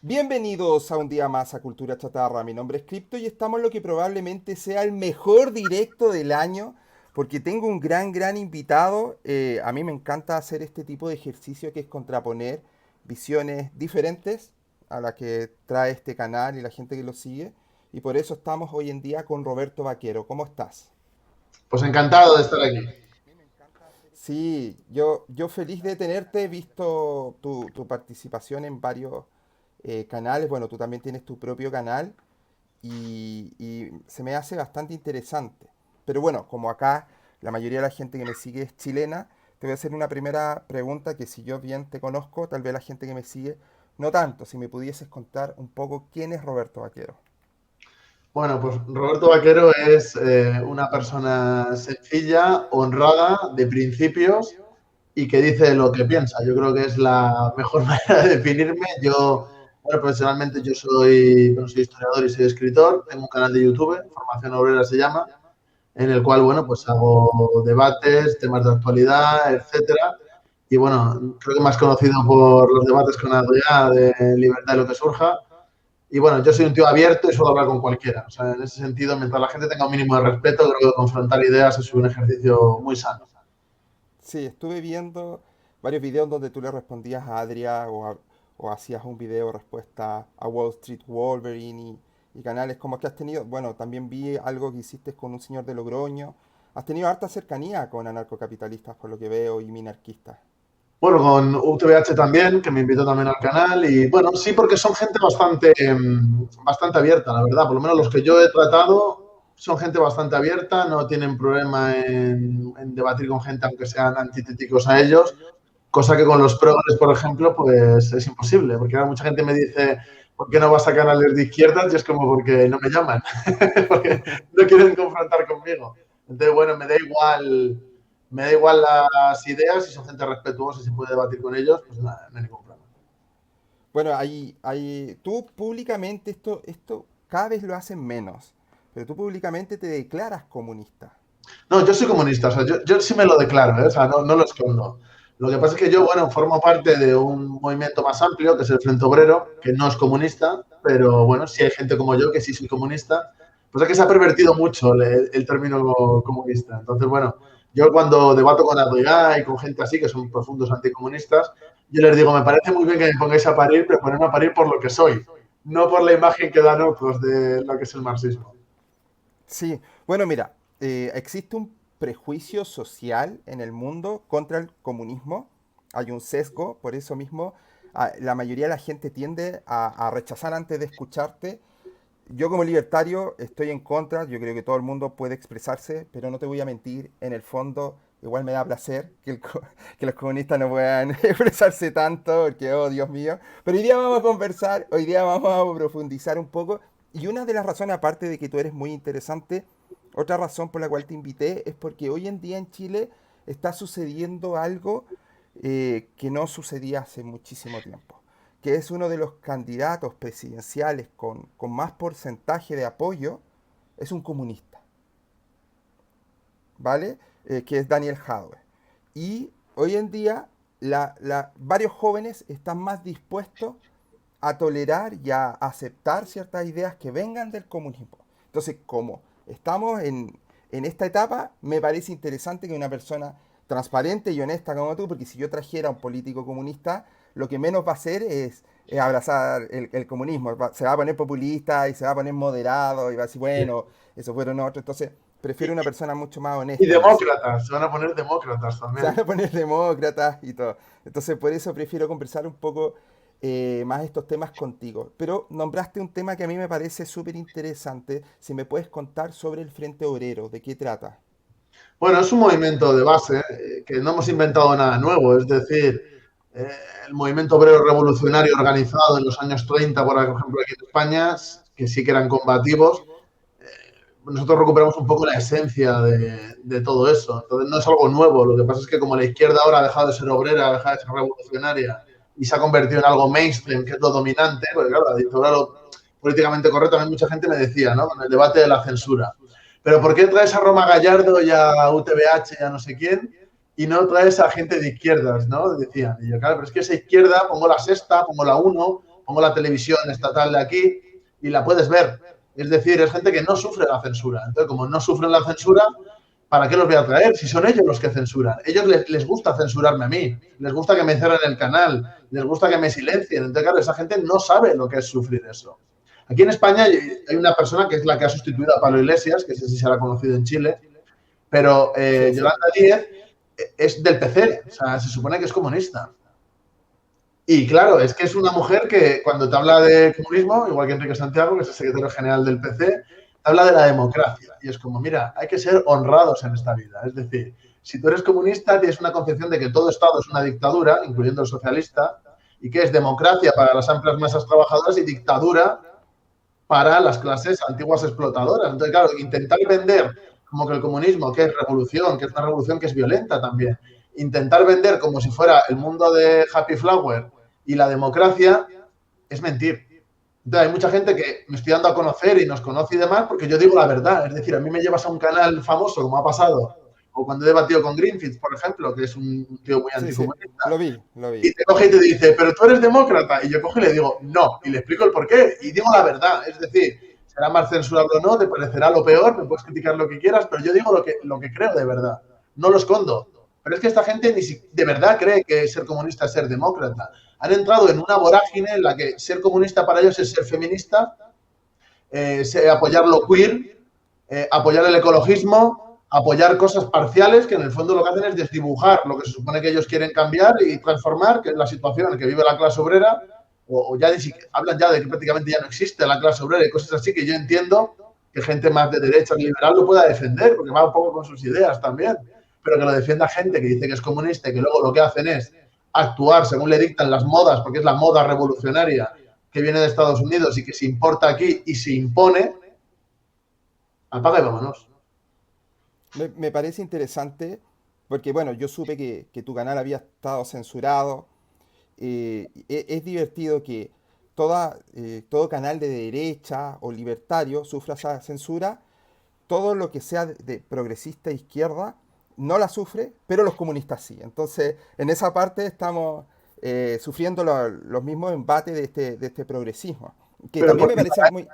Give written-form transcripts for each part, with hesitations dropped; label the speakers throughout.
Speaker 1: Bienvenidos a un día más a Cultura Chatarra. Mi nombre es Crypto y estamos en lo que probablemente sea el mejor directo del año porque tengo un gran invitado. A mí me encanta hacer este tipo de ejercicio que es contraponer visiones diferentes a la que trae este canal y la gente que lo sigue. Y por eso estamos hoy en día con Roberto Vaquero. ¿Cómo estás?
Speaker 2: Pues encantado de estar aquí.
Speaker 1: Sí, yo feliz de tenerte. He visto tu participación en varios canales. Bueno, tú también tienes tu propio canal y se me hace bastante interesante. Pero bueno, como acá la mayoría de la gente que me sigue es chilena, te voy a hacer una primera pregunta que si yo bien te conozco, tal vez la gente que me sigue no tanto. Si me pudieses contar un poco quién es Roberto Vaquero.
Speaker 2: Bueno, pues Roberto Vaquero es una persona sencilla, honrada, de principios y que dice lo que piensa. Yo creo que es la mejor manera de definirme. Bueno, profesionalmente soy historiador y soy escritor. Tengo un canal de YouTube, Formación Obrera se llama, en el cual, bueno, pues hago debates, temas de actualidad, etcétera. Y bueno, creo que más conocido por los debates con Adrià de libertad y lo que surja. Y bueno, yo soy un tío abierto y suelo hablar con cualquiera. O sea, en ese sentido, mientras la gente tenga un mínimo de respeto, creo que confrontar ideas es un ejercicio muy sano.
Speaker 1: Sí, estuve viendo varios videos donde tú le respondías a Adria o hacías un video respuesta a Wall Street Wolverine y canales como que has tenido. Bueno, también vi algo que hiciste con un señor de Logroño. Has tenido harta cercanía con anarcocapitalistas, por lo que veo, y minarquistas.
Speaker 2: Bueno, con UTBH también, que me invitó también al canal. Y bueno, sí, porque son gente bastante abierta, la verdad. Por lo menos los que yo he tratado son gente bastante abierta, no tienen problema en debatir con gente aunque sean antitéticos a ellos. Cosa que con los progres, por ejemplo, pues es imposible, porque ahora mucha gente me dice, ¿por qué no vas a canales de izquierdas? Y es como porque no me llaman, porque no quieren confrontar conmigo. Entonces, bueno, me da igual las ideas, si son gente respetuosa y se puede debatir con ellos, pues nada, no hay ningún problema.
Speaker 1: Bueno, tú públicamente esto cada vez lo hacen menos, pero tú públicamente te declaras comunista.
Speaker 2: No, yo soy comunista, o sea, yo sí me lo declaro, ¿eh? O sea, no lo escondo. Lo que pasa es que yo, bueno, formo parte de un movimiento más amplio, que es el Frente Obrero, que no es comunista, pero bueno, sí hay gente como yo que sí soy comunista. Pues es que se ha pervertido mucho el término comunista. Entonces, bueno, yo cuando debato con Adrià y con gente así, que son profundos anticomunistas, yo les digo, me parece muy bien que me pongáis a parir, pero ponerme a parir por lo que soy, no por la imagen que dan otros de lo que es el marxismo.
Speaker 1: Sí, bueno, mira, existe un prejuicio social en el mundo contra el comunismo. Hay un sesgo, por eso mismo la mayoría de la gente tiende a rechazar antes de escucharte. Yo como libertario estoy en contra, yo creo que todo el mundo puede expresarse, pero no te voy a mentir, en el fondo igual me da placer que los comunistas no puedan expresarse tanto, porque, oh Dios mío. Pero hoy día vamos a conversar, hoy día vamos a profundizar un poco. Y una de las razones, aparte de que tú eres muy interesante, otra razón por la cual te invité es porque hoy en día en Chile está sucediendo algo que no sucedía hace muchísimo tiempo, que es uno de los candidatos presidenciales con más porcentaje de apoyo, es un comunista, ¿vale? Que es Daniel Jadwe. Y hoy en día varios jóvenes están más dispuestos a tolerar y a aceptar ciertas ideas que vengan del comunismo. Entonces, como estamos en esta etapa, me parece interesante que una persona transparente y honesta como tú, porque si yo trajera a un político comunista, lo que menos va a hacer es abrazar el comunismo. Se va a poner populista y se va a poner moderado y va a decir, bueno, eso fueron otros. Entonces, prefiero una persona mucho más
Speaker 2: Y
Speaker 1: honesta en eso.
Speaker 2: demócratas, se van a poner demócratas
Speaker 1: Se
Speaker 2: también.
Speaker 1: van a poner demócratas y todo. Entonces, por eso prefiero conversar un poco más estos temas contigo. Pero nombraste un tema que a mí me parece súper interesante. Si me puedes contar sobre el Frente Obrero, ¿de qué trata?
Speaker 2: Bueno, es un movimiento de base que no hemos inventado nada nuevo, es decir, eh, el movimiento obrero revolucionario organizado en los años 30, por ejemplo, aquí en España, que sí que eran combativos, nosotros recuperamos un poco la esencia de todo eso. Entonces, no es algo nuevo. Lo que pasa es que como la izquierda ahora ha dejado de ser obrera, ha dejado de ser revolucionaria y se ha convertido en algo mainstream, que es lo dominante, porque claro, la dictadura políticamente correcto, también mucha gente me decía, ¿no? Con el debate de la censura. Pero ¿por qué traes a Roma Gallardo y a UTBH y a no sé quién y no traes a gente de izquierdas, ¿no? Decían. Y yo, claro, pero es que esa izquierda, pongo la sexta, pongo la uno, pongo la televisión estatal de aquí y la puedes ver. Es decir, es gente que no sufre la censura. Entonces, como no sufren la censura, ¿para qué los voy a traer? Si son ellos los que censuran. Ellos les gusta censurarme a mí, les gusta que me cierren el canal, les gusta que me silencien. Entonces, claro, esa gente no sabe lo que es sufrir eso. Aquí en España hay una persona que es la que ha sustituido a Pablo Iglesias, que sé si será conocido en Chile, pero
Speaker 1: Sí, sí.
Speaker 2: Yolanda Díez es del PC, o sea, se supone que es comunista. Y claro, es que es una mujer que cuando te habla de comunismo, igual que Enrique Santiago, que es el secretario general del PC, te habla de la democracia. Y es como, mira, hay que ser honrados en esta vida. Es decir, si tú eres comunista, tienes una concepción de que todo Estado es una dictadura, incluyendo el socialista, y que es democracia para las amplias masas trabajadoras y dictadura para las clases antiguas explotadoras. Entonces, claro, intentar vender como que el comunismo, que es revolución, que es una revolución que es violenta también, intentar vender como si fuera el mundo de Happy Flower y la democracia, es mentir. Entonces, hay mucha gente que me estoy dando a conocer y nos conoce y demás porque yo digo la verdad. Es decir, a mí me llevas a un canal famoso, como ha pasado, o cuando he debatido con Greenfield, por ejemplo, que es un tío muy
Speaker 1: Sí, sí.
Speaker 2: anticomunista,
Speaker 1: Lo vi, lo vi.
Speaker 2: y te coge y te dice, pero tú eres demócrata. Y yo cojo y le digo, no. Y le explico el porqué. Y digo la verdad. Es decir, será más censurable o no, te parecerá lo peor, me puedes criticar lo que quieras, pero yo digo lo que creo de verdad. No lo escondo. Pero es que esta gente ni si, de verdad cree que ser comunista es ser demócrata. Han entrado en una vorágine en la que ser comunista para ellos es ser feminista, apoyar lo queer, apoyar el ecologismo, apoyar cosas parciales que en el fondo lo que hacen es desdibujar lo que se supone que ellos quieren cambiar y transformar, que es la situación en la que vive la clase obrera, o ya hablan ya de que prácticamente ya no existe la clase obrera y cosas así que yo entiendo que gente más de derecha liberal lo pueda defender, porque va un poco con sus ideas también, pero que lo defienda gente que dice que es comunista y que luego lo que hacen es actuar según le dictan las modas, porque es la moda revolucionaria que viene de Estados Unidos y que se importa aquí y se impone, apaga y vámonos.
Speaker 1: Me parece interesante porque, bueno, yo supe que tu canal había estado censurado. Es divertido que todo canal de derecha o libertario sufra esa censura. Todo lo que sea de progresista izquierda no la sufre, pero los comunistas sí. Entonces, en esa parte estamos sufriendo los mismos embates de este progresismo. Que
Speaker 2: Pero
Speaker 1: también me
Speaker 2: porque
Speaker 1: parece muy...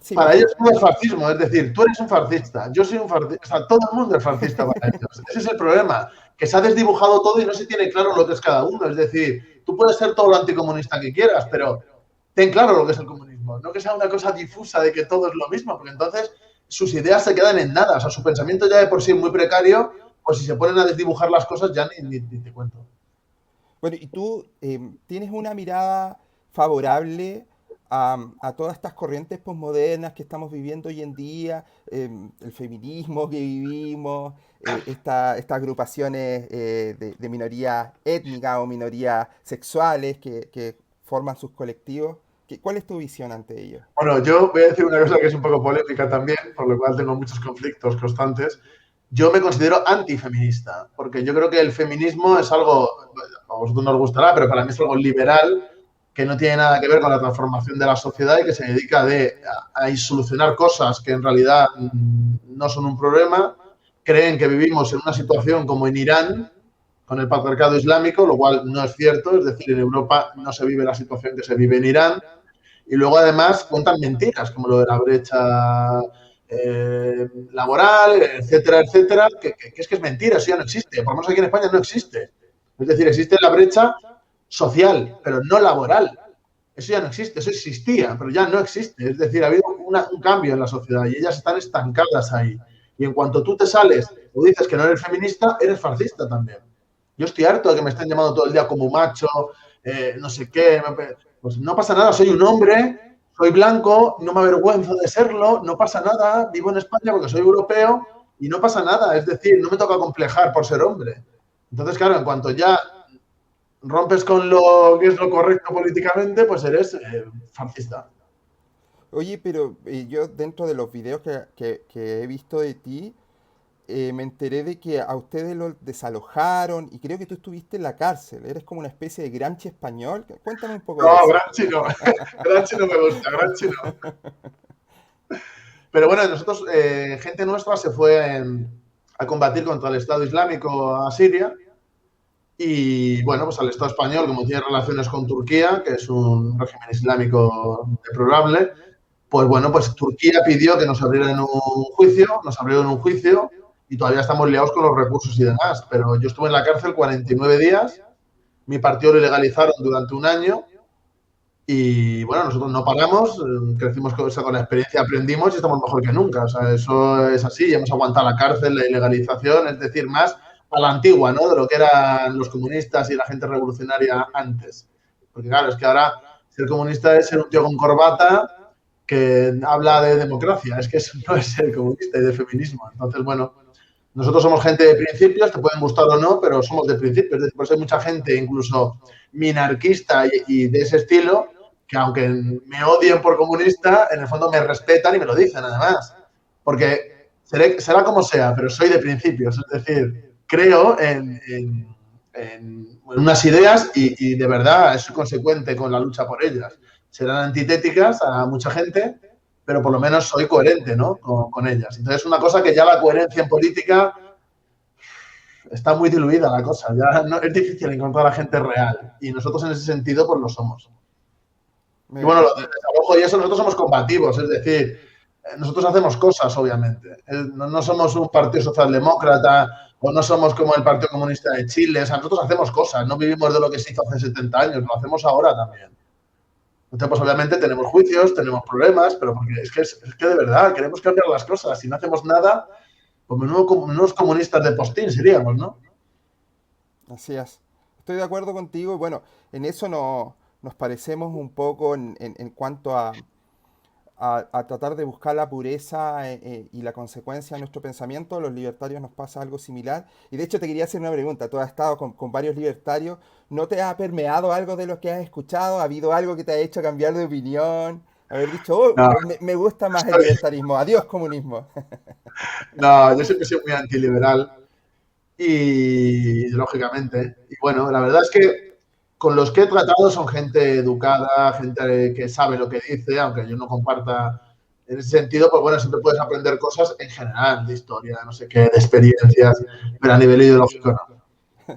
Speaker 1: Sí,
Speaker 2: para
Speaker 1: perdón.
Speaker 2: ellos no es fascismo, es decir, tú eres un fascista, yo soy un fascista, o sea, todo el mundo es fascista para ellos. Ese es el problema, que se ha desdibujado todo y no se tiene claro lo que es cada uno. Es decir, tú puedes ser todo lo anticomunista que quieras, pero ten claro lo que es el comunismo, no que sea una cosa difusa de que todo es lo mismo, porque entonces sus ideas se quedan en nada, o sea, su pensamiento ya de por sí es muy precario, pues si se ponen a desdibujar las cosas ya ni te cuento.
Speaker 1: Bueno, y tú tienes una mirada favorable a todas estas corrientes posmodernas que estamos viviendo hoy en día, el feminismo que vivimos, estas agrupaciones de minorías étnicas o minorías sexuales que forman sus colectivos. ¿Cuál es tu visión ante ello?
Speaker 2: Bueno, yo voy a decir una cosa que es un poco polémica también, por lo cual tengo muchos conflictos constantes. Yo me considero antifeminista, porque yo creo que el feminismo es algo, a vosotros no os gustará, pero para mí es algo liberal, que no tiene nada que ver con la transformación de la sociedad y que se dedica a solucionar cosas que en realidad no son un problema. Creen que vivimos en una situación como en Irán, con el patriarcado islámico, lo cual no es cierto, es decir, en Europa no se vive la situación que se vive en Irán. Y luego además cuentan mentiras, como lo de la brecha laboral, etcétera, etcétera, que es mentira, eso ya no existe. Por lo menos aquí en España no existe. Es decir, existe la brecha social, pero no laboral. Eso ya no existe, eso existía, pero ya no existe. Es decir, ha habido un cambio en la sociedad y ellas están estancadas ahí. Y en cuanto tú te sales o dices que no eres feminista, eres fascista también. Yo estoy harto de que me estén llamando todo el día como macho, no sé qué. Pues no pasa nada, soy un hombre, soy blanco, no me avergüenzo de serlo, no pasa nada, vivo en España porque soy europeo y no pasa nada. Es decir, no me toca complejar por ser hombre. Entonces, claro, en cuanto ya rompes con lo que es lo correcto políticamente, pues eres fascista.
Speaker 1: Oye, pero yo dentro de los videos que he visto de ti, me enteré de que a ustedes lo desalojaron y creo que tú estuviste en la cárcel. Eres como una especie de Gramsci español. Cuéntame un poco de
Speaker 2: No,
Speaker 1: eso.
Speaker 2: Gramsci no. Gramsci no me gusta, Gramsci no. Pero bueno, nosotros, gente nuestra se fue a combatir contra el Estado Islámico a Siria Y bueno, pues al Estado español, como tiene relaciones con Turquía, que es un régimen islámico deplorable, pues bueno, pues Turquía pidió que nos abrieron un juicio y todavía estamos liados con los recursos y demás. Pero yo estuve en la cárcel 49 días, mi partido lo ilegalizaron durante un año y bueno, nosotros no paramos, crecimos con la experiencia, aprendimos y estamos mejor que nunca. O sea, eso es así, hemos aguantado la cárcel, la ilegalización, es decir, más a la antigua, ¿no? De lo que eran los comunistas y la gente revolucionaria antes. Porque claro, es que ahora ser comunista es ser un tío con corbata que habla de democracia, es que eso no es ser comunista y de feminismo. Entonces, bueno, nosotros somos gente de principios, te pueden gustar o no, pero somos de principios. Es decir, por eso hay mucha gente, incluso minarquista y de ese estilo, que aunque me odien por comunista, en el fondo me respetan y me lo dicen además. Porque será como sea, pero soy de principios. Es decir, creo en unas ideas y de verdad soy consecuente con la lucha por ellas. Serán antitéticas a mucha gente, pero por lo menos soy coherente, ¿no? Con ellas. Entonces, es una cosa que ya la coherencia en política está muy diluida la cosa. Ya no, es difícil encontrar a la gente real. Y nosotros en ese sentido, pues lo somos. Y
Speaker 1: Me-
Speaker 2: bueno, lo del
Speaker 1: me-
Speaker 2: desalojo y eso, nosotros somos combativos, es decir, nosotros hacemos cosas, obviamente. No somos un partido socialdemócrata o no somos como el Partido Comunista de Chile. O sea, nosotros hacemos cosas, no vivimos de lo que se hizo hace 70 años, lo hacemos ahora también. Entonces, pues obviamente tenemos juicios, tenemos problemas, pero porque es que de verdad queremos cambiar las cosas. Si no hacemos nada, pues unos comunistas de postín seríamos, ¿no?
Speaker 1: Así es. Estoy de acuerdo contigo y bueno, en eso nos parecemos un poco en cuanto a tratar de buscar la pureza y la consecuencia de nuestro pensamiento. Los libertarios nos pasa algo similar. Y de hecho te quería hacer una pregunta. Tú has estado con varios libertarios. ¿No te ha permeado algo de lo que has escuchado? ¿Ha habido algo que te ha hecho cambiar de opinión? Haber dicho, oh,
Speaker 2: No,
Speaker 1: me gusta más el
Speaker 2: estoy,
Speaker 1: libertarismo. Adiós comunismo.
Speaker 2: no, yo siempre he sido muy antiliberal y lógicamente. Y bueno, la verdad es que con los que he tratado son gente educada, gente que sabe lo que dice, aunque yo no comparta en ese sentido, pues bueno, siempre puedes aprender cosas en general, de historia, no sé qué, de experiencias, pero a nivel ideológico no.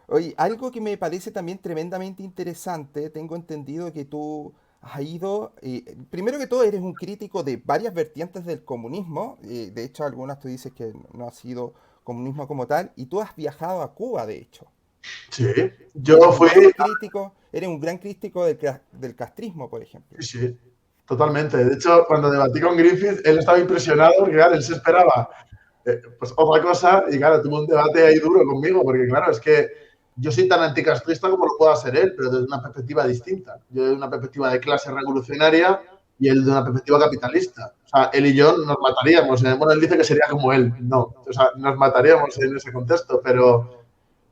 Speaker 1: Oye, algo que me parece también tremendamente interesante, tengo entendido que tú has ido, primero que todo eres un crítico de varias vertientes del comunismo, de hecho algunas tú dices que no ha sido comunismo como tal, y tú has viajado a Cuba, de hecho,
Speaker 2: Sí,
Speaker 1: y
Speaker 2: yo fui,
Speaker 1: eres un gran crítico del castrismo, por ejemplo.
Speaker 2: sí, sí, totalmente. De hecho, cuando debatí con Griffith, él estaba impresionado porque, claro, él se esperaba pues otra cosa y, claro, tuvo un debate ahí duro conmigo porque, claro, es que yo soy tan anticastrista como lo pueda ser él, pero desde una perspectiva distinta. Yo de una perspectiva de clase revolucionaria y él de una perspectiva capitalista. O sea, él y yo nos mataríamos. Bueno, él dice que sería como él. No, o sea, nos mataríamos en ese contexto, pero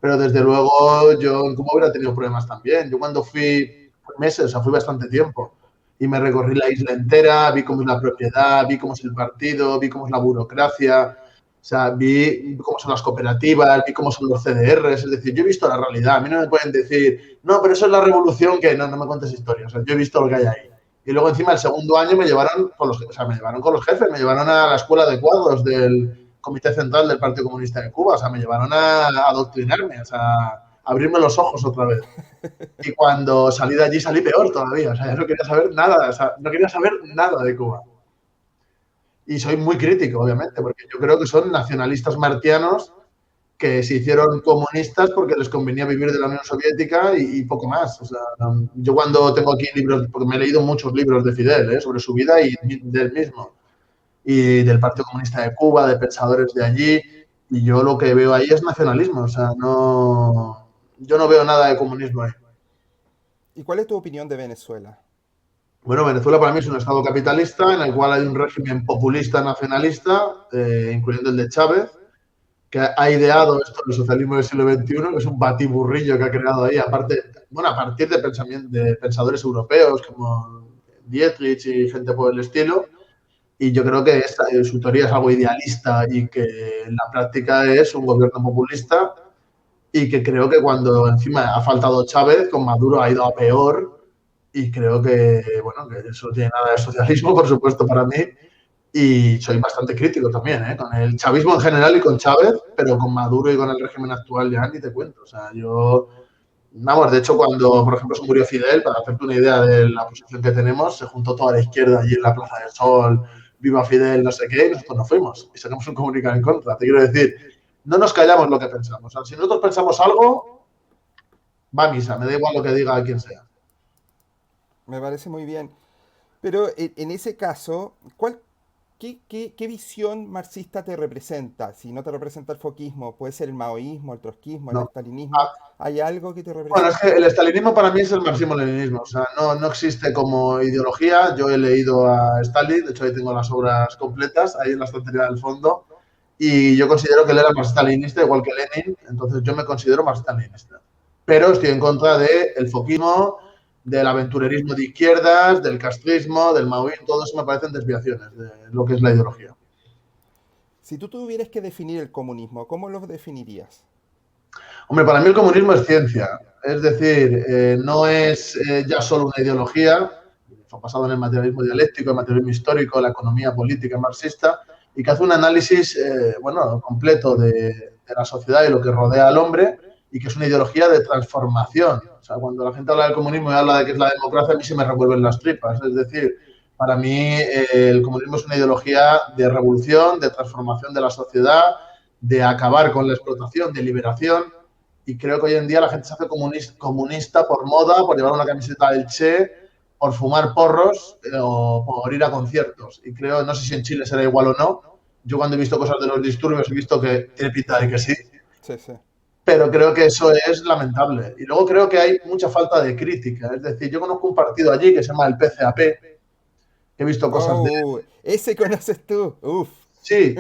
Speaker 2: desde luego yo en Cuba hubiera tenido problemas también. Yo cuando fui meses, o sea, fui bastante tiempo y me recorrí la isla entera, vi cómo es la propiedad, vi cómo es el partido, vi cómo es la burocracia, o sea, vi cómo son las cooperativas, vi cómo son los CDRs, es decir, yo he visto la realidad. A mí no me pueden decir, no, pero eso es la revolución, que no, no me cuentes historias. O sea, yo he visto lo que hay ahí. Y luego encima el segundo año me llevaron con los, o sea, me llevaron con los jefes, me llevaron a la escuela de cuadros del Comité Central del Partido Comunista de Cuba, o sea, me llevaron a adoctrinarme, o sea, a abrirme los ojos otra vez. Y cuando salí de allí salí peor todavía, o sea, ya no quería saber nada, o sea, no quería saber nada de Cuba. Y soy muy crítico, obviamente, porque yo creo que son nacionalistas martianos que se hicieron comunistas porque les convenía vivir de la Unión Soviética y poco más. O sea, yo cuando tengo aquí libros, porque me he leído muchos libros de Fidel sobre su vida y del mismo, y del Partido Comunista de Cuba, de pensadores de allí, y yo lo que veo ahí es nacionalismo, o sea, no, yo no veo nada de comunismo ahí.
Speaker 1: ¿Y cuál es tu opinión de Venezuela?
Speaker 2: Bueno, Venezuela para mí es un estado capitalista en el cual hay un régimen populista nacionalista, incluyendo el de Chávez, que ha ideado esto del socialismo del siglo XXI, que es un batiburrillo que ha creado ahí, aparte, bueno, a partir de pensadores europeos como Dietrich y gente por el estilo. Y yo creo que su teoría es algo idealista y que en la práctica es un gobierno populista y que creo que cuando encima ha faltado Chávez, con Maduro ha ido a peor y creo que, bueno, que eso no tiene nada de socialismo, por supuesto, para mí, Y soy bastante crítico también, ¿eh? Con el chavismo en general y con Chávez, pero con Maduro y con el régimen actual ya ni te cuento. O sea, yo, vamos, de hecho, cuando, por ejemplo, se murió Fidel, para hacerte una idea de la posición que tenemos, se juntó toda la izquierda allí en la Plaza del Sol, viva Fidel, no sé qué, y nosotros nos fuimos y sacamos un comunicado en contra. Te quiero decir, no nos callamos lo que pensamos. O sea, si nosotros pensamos algo, va a misa, me da igual lo que diga quien sea.
Speaker 1: Me parece muy bien. Pero en ese caso, ¿qué visión marxista te representa? Si no te representa el foquismo, puede ser el maoísmo, el trotskismo, el
Speaker 2: No.
Speaker 1: estalinismo. ¿Hay algo que te
Speaker 2: Bueno, es que
Speaker 1: represente?
Speaker 2: el estalinismo para mí es el marxismo-leninismo. O sea, no existe como ideología. Yo he leído a Stalin, de hecho ahí tengo las obras completas, ahí en la estantería del fondo, y yo considero que él era marxista-leninista igual que Lenin, entonces yo me considero marxista-leninista. Pero estoy en contra del foquismo, del aventurerismo de izquierdas, del castrismo, del maoísmo, todo eso me parecen desviaciones de lo que es la ideología.
Speaker 1: Si tú tuvieras que definir el comunismo, ¿cómo lo definirías?
Speaker 2: Hombre, para mí el comunismo es ciencia, es decir, no es ya solo una ideología, basado en el materialismo dialéctico, el materialismo histórico, la economía política marxista, y que hace un análisis bueno, completo de la sociedad y lo que rodea al hombre, y que es una ideología de transformación. O sea, cuando la gente habla del comunismo y habla de que es la democracia, a mí se me revuelven las tripas. Es decir, para mí el comunismo es una ideología de revolución, de transformación de la sociedad, de acabar con la explotación, de liberación, y creo que hoy en día la gente se hace comunista por moda, por llevar una camiseta del Che, por fumar porros o por ir a conciertos. Y creo, no sé si en Chile será igual o no. Yo cuando he visto cosas de los disturbios he visto que tiene pinta de que sí,
Speaker 1: Sí, sí.
Speaker 2: pero creo que eso es lamentable. Y luego creo que hay mucha falta de crítica. Es decir, yo conozco un partido allí que se llama el PCAP, he visto cosas de...
Speaker 1: Ese conoces tú. Uf.
Speaker 2: Sí,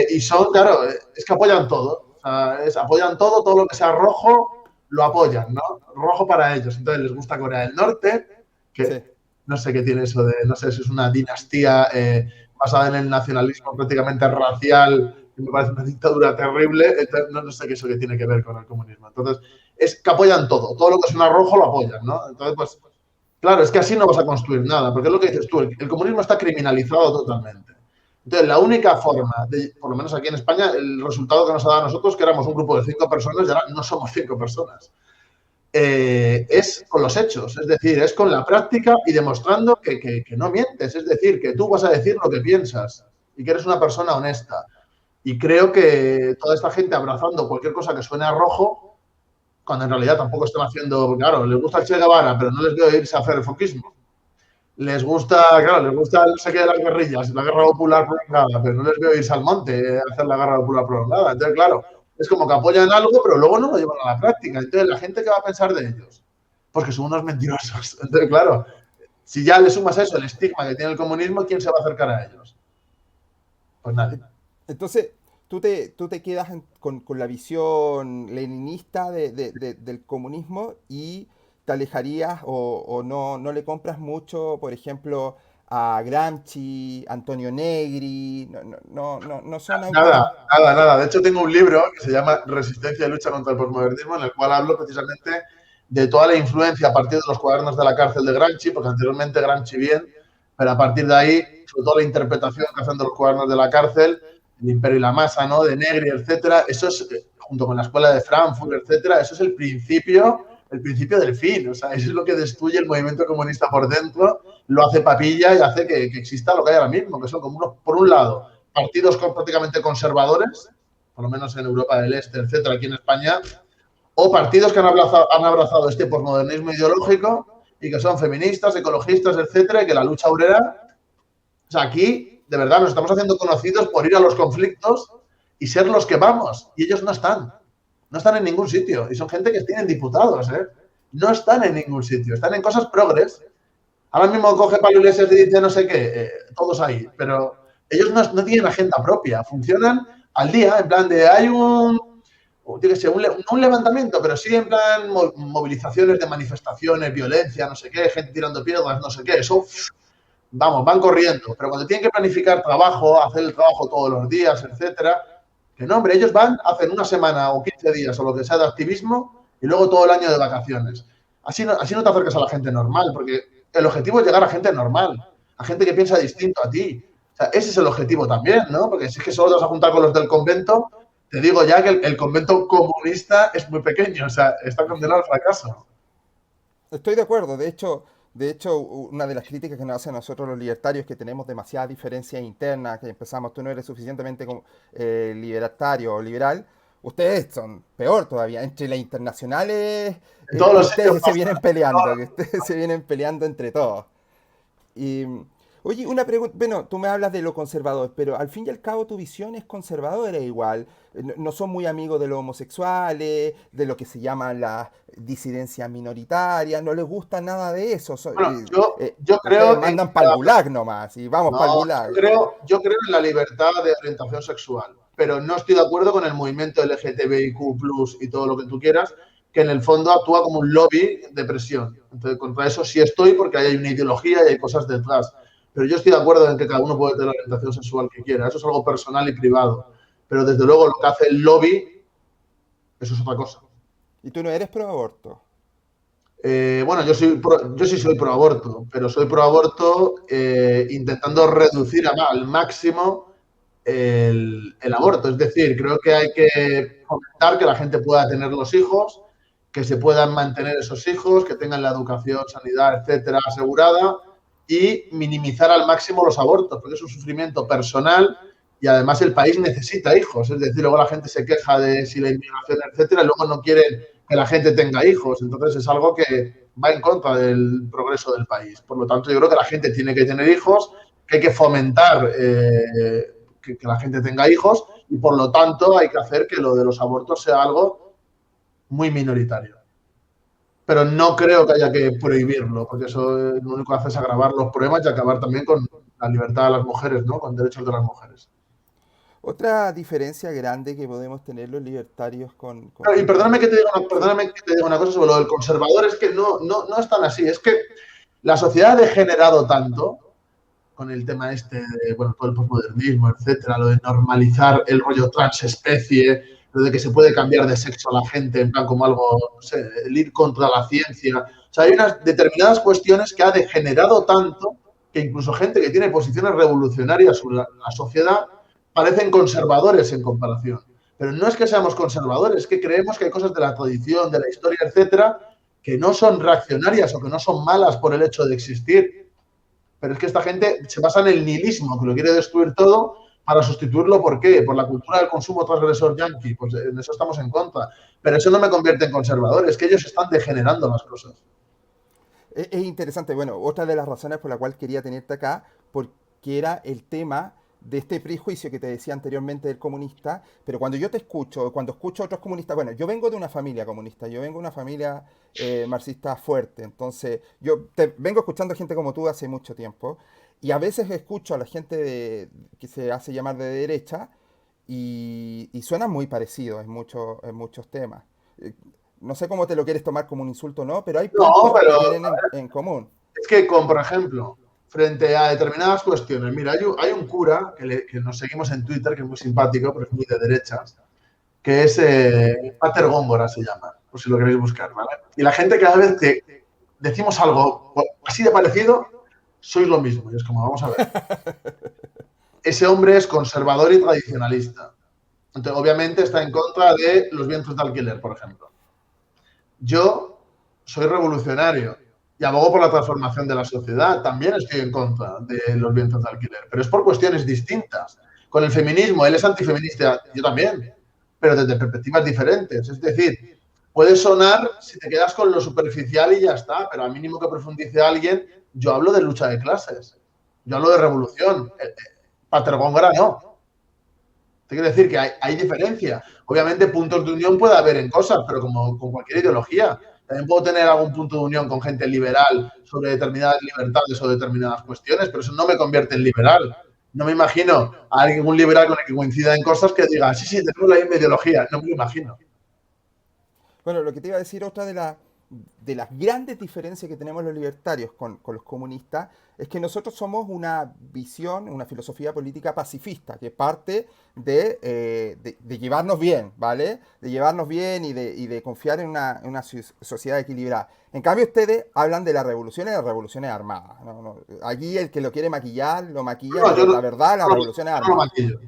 Speaker 2: y son, claro, es que apoyan todo. O sea, apoyan todo, todo lo que sea rojo, lo apoyan, ¿no? Rojo para ellos. Entonces les gusta Corea del Norte,
Speaker 1: Sí.
Speaker 2: que no sé qué tiene eso de, no sé si es una dinastía basada en el nacionalismo prácticamente racial, que me parece una dictadura terrible. Entonces, no sé qué eso que tiene que ver con el comunismo. Entonces, es que apoyan todo lo que suena rojo lo apoyan, ¿no? Entonces, pues, claro, es que así no vas a construir nada, porque es lo que dices tú, el comunismo está criminalizado totalmente. Entonces, la única forma, por lo menos aquí en España, el resultado que nos ha dado a nosotros, que éramos un grupo de 5 personas, y ahora no somos 5 personas, es con los hechos, es decir, es con la práctica y demostrando que no mientes, es decir, que tú vas a decir lo que piensas y que eres una persona honesta. Y creo que toda esta gente abrazando cualquier cosa que suene a rojo, cuando en realidad tampoco están haciendo, claro, les gusta el Che Guevara, pero no les veo irse a hacer el foquismo. Les gusta, claro, les gusta no sé qué de las guerrillas, la guerra popular prolongada, pero no les veo irse al monte a hacer la guerra popular prolongada. Entonces, claro, es como que apoyan algo, pero luego no lo llevan a la práctica. Entonces, ¿la gente qué va a pensar de ellos? Pues que son unos mentirosos. Entonces, claro, si ya le sumas eso, el estigma que tiene el comunismo, ¿quién se va a acercar a ellos? Pues nadie.
Speaker 1: Entonces, tú te quedas con la visión leninista del comunismo y te alejarías o no le compras mucho, por ejemplo, a Gramsci, Antonio Negri, no son autores.
Speaker 2: Nada. De hecho, tengo un libro que se llama Resistencia y lucha contra el posmodernismo, en el cual hablo precisamente de toda la influencia a partir de los cuadernos de la cárcel de Gramsci, porque anteriormente Gramsci bien, pero a partir de ahí, sobre todo la interpretación que hacen de los cuadernos de la cárcel, el imperio y la masa, ¿no? De Negri, etcétera, eso es, junto con la escuela de Frankfurt, etcétera, eso es el principio del fin, o sea, eso es lo que destruye el movimiento comunista por dentro, lo hace papilla y hace que exista lo que hay ahora mismo, que son como unos, por un lado, partidos prácticamente conservadores, por lo menos en Europa del Este, etcétera, aquí en España, o partidos que han abrazado este posmodernismo ideológico y que son feministas, ecologistas, etcétera, y que la lucha obrera, o sea, aquí de verdad nos estamos haciendo conocidos por ir a los conflictos y ser los que vamos, y ellos no están en ningún sitio, y son gente que tienen diputados, ¿eh? No están en ningún sitio, están en cosas progres. Ahora mismo coge Pablo Iglesias y dice no sé qué, todos ahí, pero ellos no tienen agenda propia, funcionan al día, en plan de hay un levantamiento, pero sí en plan movilizaciones de manifestaciones, violencia, no sé qué, gente tirando piedras, no sé qué, eso, vamos, van corriendo, pero cuando tienen que planificar trabajo, hacer el trabajo todos los días, etcétera, que no, hombre, ellos van, hacen una semana o 15 días o lo que sea de activismo y luego todo el año de vacaciones. Así no te acercas a la gente normal, porque el objetivo es llegar a gente normal, a gente que piensa distinto a ti. O sea, ese es el objetivo también, ¿no? Porque si es que solo te vas a juntar con los del convento, te digo ya que el convento comunista es muy pequeño, o sea, está condenado al fracaso.
Speaker 1: Estoy de acuerdo. De hecho, una de las críticas que nos hacen a nosotros los libertarios es que tenemos demasiadas diferencias internas, que empezamos, tú no eres suficientemente libertario o liberal. Ustedes son peor todavía. Entre las internacionales,
Speaker 2: En todos
Speaker 1: que
Speaker 2: los sitios
Speaker 1: ustedes se
Speaker 2: pasa.
Speaker 1: vienen peleando, que ustedes se vienen peleando entre todos. Y, oye, una pregunta, bueno, tú me hablas de lo conservador, pero al fin y al cabo tu visión es conservadora igual. No son muy amigos de los homosexuales, de lo que se llaman las disidencias minoritarias, no les gusta nada de eso.
Speaker 2: Bueno, yo
Speaker 1: Ustedes
Speaker 2: creo en
Speaker 1: mandan para el gulag nomás y vamos para el
Speaker 2: no,
Speaker 1: gulag.
Speaker 2: yo creo en la libertad de orientación sexual, pero no estoy de acuerdo con el movimiento LGTBIQ+, y todo lo que tú quieras, que en el fondo actúa como un lobby de presión. Entonces, contra eso sí estoy, porque ahí hay una ideología y hay cosas detrás. Pero yo estoy de acuerdo en que cada uno puede tener la orientación sexual que quiera. Eso es algo personal y privado. Pero desde luego lo que hace el lobby, eso es otra cosa.
Speaker 1: Y tú no eres pro aborto.
Speaker 2: Bueno, yo sí soy pro aborto, pero soy pro aborto intentando reducir al máximo el aborto. Es decir, creo que hay que fomentar que la gente pueda tener los hijos, que se puedan mantener esos hijos, que tengan la educación, sanidad, etcétera, asegurada y minimizar al máximo los abortos, porque es un sufrimiento personal y además el país necesita hijos. Es decir, luego la gente se queja de si la inmigración, etcétera, y luego no quieren que la gente tenga hijos. Entonces es algo que va en contra del progreso del país. Por lo tanto, yo creo que la gente tiene que tener hijos, que hay que fomentar que la gente tenga hijos y por lo tanto hay que hacer que lo de los abortos sea algo muy minoritario. Pero no creo que haya que prohibirlo, porque eso lo único que hace es agravar los problemas y acabar también con la libertad de las mujeres, ¿no? Con derechos de las mujeres.
Speaker 1: Otra diferencia grande que podemos tener los libertarios
Speaker 2: Y perdóname que te diga una cosa sobre lo del conservador, es que no es tan así. Es que la sociedad ha degenerado tanto con el tema este de, bueno, todo el posmodernismo, etcétera, lo de normalizar el rollo transespecie, lo de que se puede cambiar de sexo a la gente en plan como algo, no sé, el ir contra la ciencia. O sea, hay unas determinadas cuestiones que ha degenerado tanto que incluso gente que tiene posiciones revolucionarias sobre la sociedad parecen conservadores en comparación. Pero no es que seamos conservadores, es que creemos que hay cosas de la tradición, de la historia, etcétera, que no son reaccionarias o que no son malas por el hecho de existir. Pero es que esta gente se basa en el nihilismo, que lo quiere destruir todo para sustituirlo. ¿Por qué? Por la cultura del consumo transgresor yanqui. Pues en eso estamos en contra. Pero eso no me convierte en conservador, es que ellos están degenerando las cosas.
Speaker 1: Es interesante, bueno, otra de las razones por la cual quería tenerte acá, porque era el tema de este prejuicio que te decía anteriormente del comunista, pero cuando yo te escucho, cuando escucho a otros comunistas, bueno, yo vengo de una familia comunista, yo vengo de una familia marxista fuerte, entonces yo te vengo escuchando gente como tú hace mucho tiempo, y a veces escucho a la gente que se hace llamar de derecha, y suenan muy parecidos en muchos temas. Eh, No sé cómo te lo quieres tomar como un insulto o no, pero hay
Speaker 2: No,
Speaker 1: puntos que
Speaker 2: pero
Speaker 1: tienen en común.
Speaker 2: es que, como por ejemplo, frente a determinadas cuestiones, mira, hay un cura que nos seguimos en Twitter, que es muy simpático, pero es muy de derechas, que es Pater Góngora, se llama, por si lo queréis buscar, ¿vale? Y la gente cada vez que decimos algo así de parecido, sois lo mismo. Y es como, vamos a ver. Ese hombre es conservador y tradicionalista. Entonces, obviamente está en contra de los vientres de alquiler, por ejemplo. Yo soy revolucionario y abogo por la transformación de la sociedad. También estoy en contra de los vientres de alquiler, pero es por cuestiones distintas. Con el feminismo, él es antifeminista, yo también, pero desde perspectivas diferentes. Es decir, puede sonar si te quedas con lo superficial y ya está, pero al mínimo que profundice alguien, yo hablo de lucha de clases, yo hablo de revolución. Pater Góngora no. Te quiero decir que hay diferencia. Obviamente puntos de unión puede haber en cosas, pero como con cualquier ideología. También puedo tener algún punto de unión con gente liberal sobre determinadas libertades o determinadas cuestiones, pero eso no me convierte en liberal. No me imagino a algún liberal con el que coincida en cosas que diga, sí, tenemos la misma ideología. No me lo imagino.
Speaker 1: Bueno, lo que te iba a decir, otra de las grandes diferencias que tenemos los libertarios con los comunistas es que nosotros somos una visión, una filosofía política pacifista, que parte de llevarnos bien, ¿vale? De llevarnos bien y de confiar en una sociedad equilibrada. En cambio, ustedes hablan de y las revoluciones armadas. ¿No? No, aquí el que lo quiere maquillar, lo maquilla,
Speaker 2: No,
Speaker 1: pero la verdad, las revoluciones
Speaker 2: yo no lo
Speaker 1: armadas.
Speaker 2: maquillo.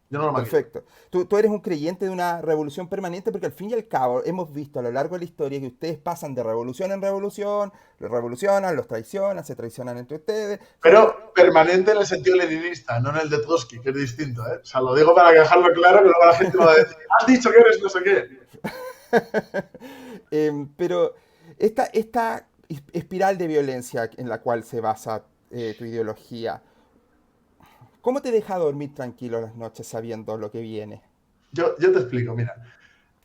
Speaker 2: Yo no lo maquillo.
Speaker 1: Perfecto. Tú eres un creyente de una revolución permanente porque al fin y al cabo hemos visto a lo largo de la historia que ustedes pasan de revolución en revolución, los revolucionan, los traicionan, se traicionan entre ustedes.
Speaker 2: Pero permanente en el sentido leninista, no en el de Trotsky, que es distinto, ¿eh? O sea, lo digo para dejarlo claro, que luego la gente va a decir, has dicho que eres no sé qué.
Speaker 1: Pero esta espiral de violencia en la cual se basa tu ideología, ¿cómo te deja dormir tranquilo las noches sabiendo lo que viene?
Speaker 2: Yo te explico, mira.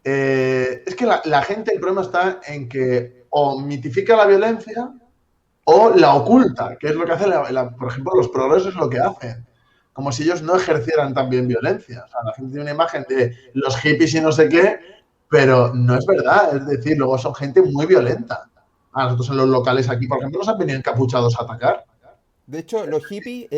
Speaker 2: Es que la gente, el problema está en que o mitifica la violencia o la oculta, que es lo que hace, por ejemplo, los progresos es lo que hacen. Como si ellos no ejercieran también violencia. O sea, la gente tiene una imagen de los hippies y no sé qué, pero no es verdad. Es decir, luego son gente muy violenta. A nosotros en los locales aquí, por ejemplo, nos han venido encapuchados a atacar.
Speaker 1: De hecho, los hippies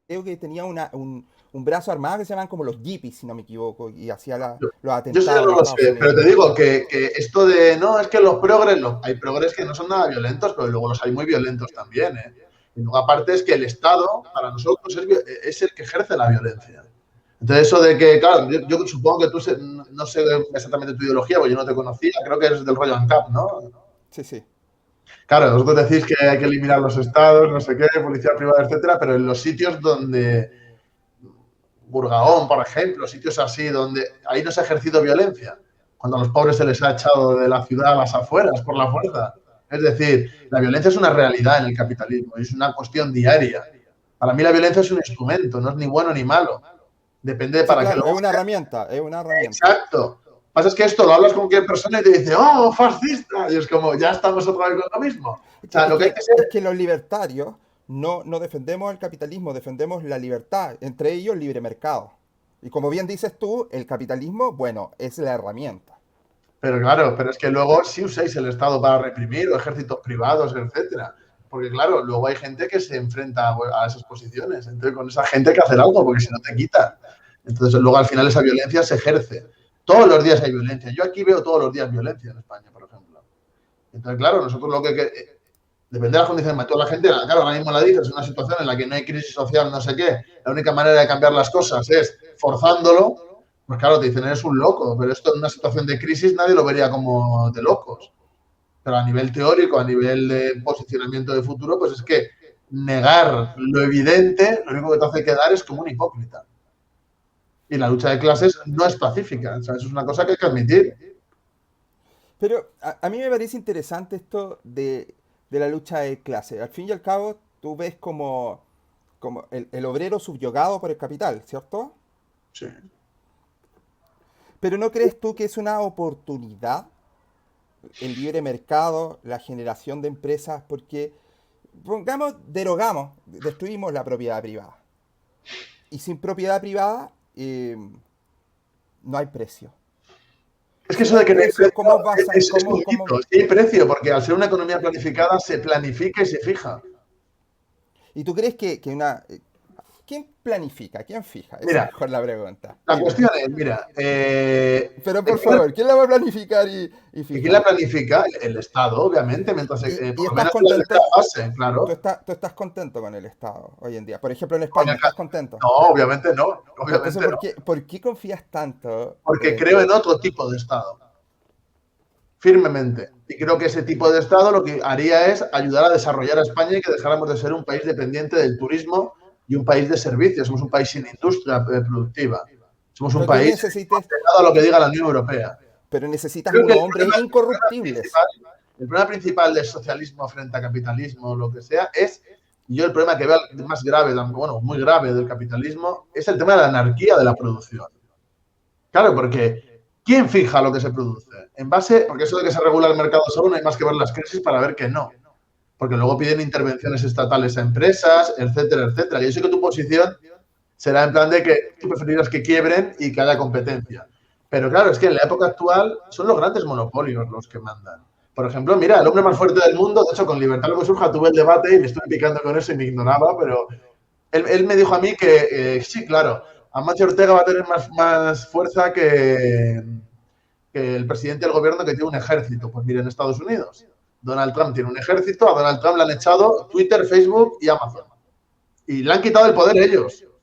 Speaker 1: creo que tenía un brazo armado que se llaman como los hippies, si no me equivoco, y hacía los
Speaker 2: Yo eso ya
Speaker 1: atentados
Speaker 2: no
Speaker 1: en
Speaker 2: lo
Speaker 1: Estados
Speaker 2: sé, pero
Speaker 1: Unidos.
Speaker 2: te digo que esto de, no, es que los progres, hay progres que no son nada violentos, pero luego los hay muy violentos también, ¿eh? Y luego aparte es que el Estado, para nosotros, es el que ejerce la violencia. Entonces eso de que, claro, yo supongo que tú, no sé exactamente tu ideología, porque yo no te conocía, creo que eres del rollo ANCAP, ¿no?
Speaker 1: Sí, sí.
Speaker 2: Claro, vosotros decís que hay que eliminar los estados, no sé qué, policía privada, etcétera, pero en los sitios donde Burgaón, por ejemplo, sitios así donde ahí no se ha ejercido violencia, cuando a los pobres se les ha echado de la ciudad a las afueras por la fuerza. Es decir, la violencia es una realidad en el capitalismo, es una cuestión diaria. Para mí la violencia es un instrumento, no es ni bueno ni malo. Depende de
Speaker 1: Sí,
Speaker 2: para qué
Speaker 1: claro,
Speaker 2: lo
Speaker 1: es una
Speaker 2: uses.
Speaker 1: herramienta, es una herramienta.
Speaker 2: Exacto. Lo que pasa es que esto lo hablas con cualquier persona y te dice, ¡oh, fascista! Y es como, ya estamos otra vez con lo mismo. O sea, lo que hay que ser.
Speaker 1: Es que los libertarios no defendemos el capitalismo, defendemos la libertad, entre ellos el libre mercado. Y como bien dices tú, el capitalismo, bueno, es la herramienta.
Speaker 2: Pero claro, pero es que luego sí usáis el Estado para reprimir o ejércitos privados, etcétera. Porque claro, luego hay gente que se enfrenta a esas posiciones. Entonces con esa gente hay que hacer algo, porque si no te quitan. Entonces luego al final esa violencia se ejerce. Todos los días hay violencia. Yo aquí veo todos los días violencia en España, por ejemplo. Entonces, claro, nosotros lo que depende de las condiciones. Toda la gente, claro, ahora mismo la dices, es una situación en la que no hay crisis social, no sé qué. La única manera de cambiar las cosas es forzándolo. Pues claro, te dicen, eres un loco, pero esto en una situación de crisis nadie lo vería como de locos. Pero a nivel teórico, a nivel de posicionamiento de futuro, pues es que negar lo evidente, lo único que te hace quedar es como un hipócrita. Y la lucha de clases no es pacífica, o sea, eso es una cosa que hay que admitir.
Speaker 1: Pero a mí me parece interesante esto de la lucha de clase. Al fin y al cabo, tú ves como el obrero subyugado por el capital, ¿cierto?
Speaker 2: Sí.
Speaker 1: Pero ¿no crees tú que es una oportunidad el libre mercado, la generación de empresas? Porque, pongamos, derogamos, destruimos la propiedad privada. Y sin propiedad privada no hay precio.
Speaker 2: Es
Speaker 1: Y
Speaker 2: que
Speaker 1: si no
Speaker 2: eso de
Speaker 1: hay
Speaker 2: que no hay
Speaker 1: precio,
Speaker 2: precio
Speaker 1: ¿cómo vas a,
Speaker 2: es un mito. Sí hay precio, porque al ser una economía planificada se planifica y se fija.
Speaker 1: ¿Y tú crees que una... ¿Quién planifica? ¿Quién fija? Esa es
Speaker 2: Mira,
Speaker 1: mejor la pregunta.
Speaker 2: la
Speaker 1: Dime.
Speaker 2: cuestión es, mira,
Speaker 1: Pero por favor, ¿quién la va a planificar y
Speaker 2: ¿quién la
Speaker 1: fijar?
Speaker 2: planifica? El Estado, obviamente, mientras,
Speaker 1: Y
Speaker 2: por lo
Speaker 1: estás
Speaker 2: menos en la letra
Speaker 1: contento,
Speaker 2: base, claro.
Speaker 1: tú estás contento con el Estado hoy en día. Por ejemplo, en España, ¿estás contento?
Speaker 2: No, obviamente no,
Speaker 1: Entonces,
Speaker 2: obviamente no.
Speaker 1: por qué confías tanto
Speaker 2: Porque creo en otro tipo de Estado, firmemente. Y creo que ese tipo de Estado lo que haría es ayudar a desarrollar a España y que dejáramos de ser un país dependiente del turismo y un país de servicios. Somos un país sin industria productiva. Somos un
Speaker 1: pero tú
Speaker 2: país
Speaker 1: necesites,
Speaker 2: condenado a lo que diga la Unión Europea.
Speaker 1: pero necesitas
Speaker 2: Creo que
Speaker 1: unos hombres incorruptibles.
Speaker 2: el problema principal del socialismo frente a capitalismo o lo que sea es, y yo el problema que veo más grave, bueno, muy grave del capitalismo, es el tema de la anarquía de la producción. Claro, porque ¿quién fija lo que se produce? En base, porque eso de que se regula el mercado solo no hay más que ver las crisis para ver que no. Porque luego piden intervenciones estatales a empresas, etcétera, etcétera. Y yo sé que tu posición será en plan de que tú preferirías que quiebren y que haya competencia. Pero claro, es que en la época actual son los grandes monopolios los que mandan. Por ejemplo, mira, el hombre más fuerte del mundo, de hecho, con Libertad lo que surja, tuve el debate y me estuve picando con eso y me ignoraba, pero él me dijo a mí que sí, claro, Amancio Ortega va a tener más fuerza que el presidente del gobierno que tiene un ejército. Pues mire, en Estados Unidos, Donald Trump tiene un ejército, a Donald Trump le han echado Twitter, Facebook y Amazon. Y le han quitado el poder ellos. Le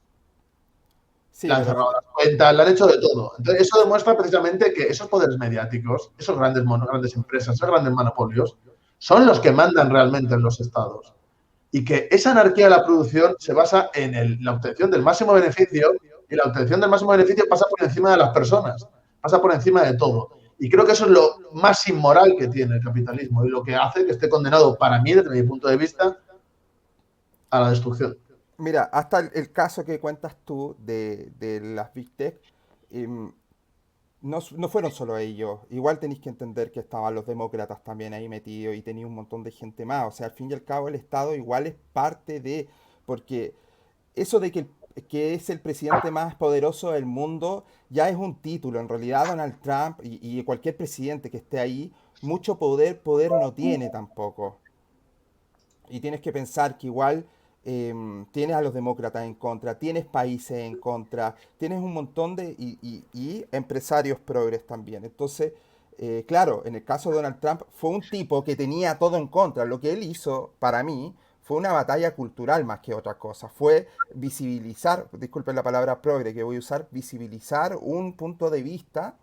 Speaker 1: Sí,
Speaker 2: han
Speaker 1: pero
Speaker 2: cerrado las cuentas, le han hecho de todo. Entonces, eso demuestra precisamente que esos poderes mediáticos, esos grandes empresas, esos grandes monopolios, son los que mandan realmente en los estados. Y que esa anarquía de la producción se basa en la obtención del máximo beneficio, y la obtención del máximo beneficio pasa por encima de las personas, pasa por encima de todo. Y creo que eso es lo más inmoral que tiene el capitalismo y lo que hace que esté condenado, para mí, desde mi punto de vista, a la destrucción.
Speaker 1: mira, hasta el caso que cuentas tú de las Big Tech, em, no fueron solo ellos. Igual tenéis que entender que estaban los demócratas también ahí metidos y tenía un montón de gente más. O sea, al fin y al cabo el Estado igual es parte de... Porque eso de que es el presidente más poderoso del mundo ya es un título. En realidad Donald Trump y cualquier presidente que esté ahí, mucho poder no tiene tampoco. Y tienes que pensar que igual tienes a los demócratas en contra, tienes países en contra, tienes un montón de... y empresarios progres también. Entonces, claro, en el caso de Donald Trump fue un tipo que tenía todo en contra. Lo que él hizo, para mí, fue una batalla cultural más que otra cosa. Fue visibilizar, disculpen la palabra progre que voy a usar, visibilizar un punto de vista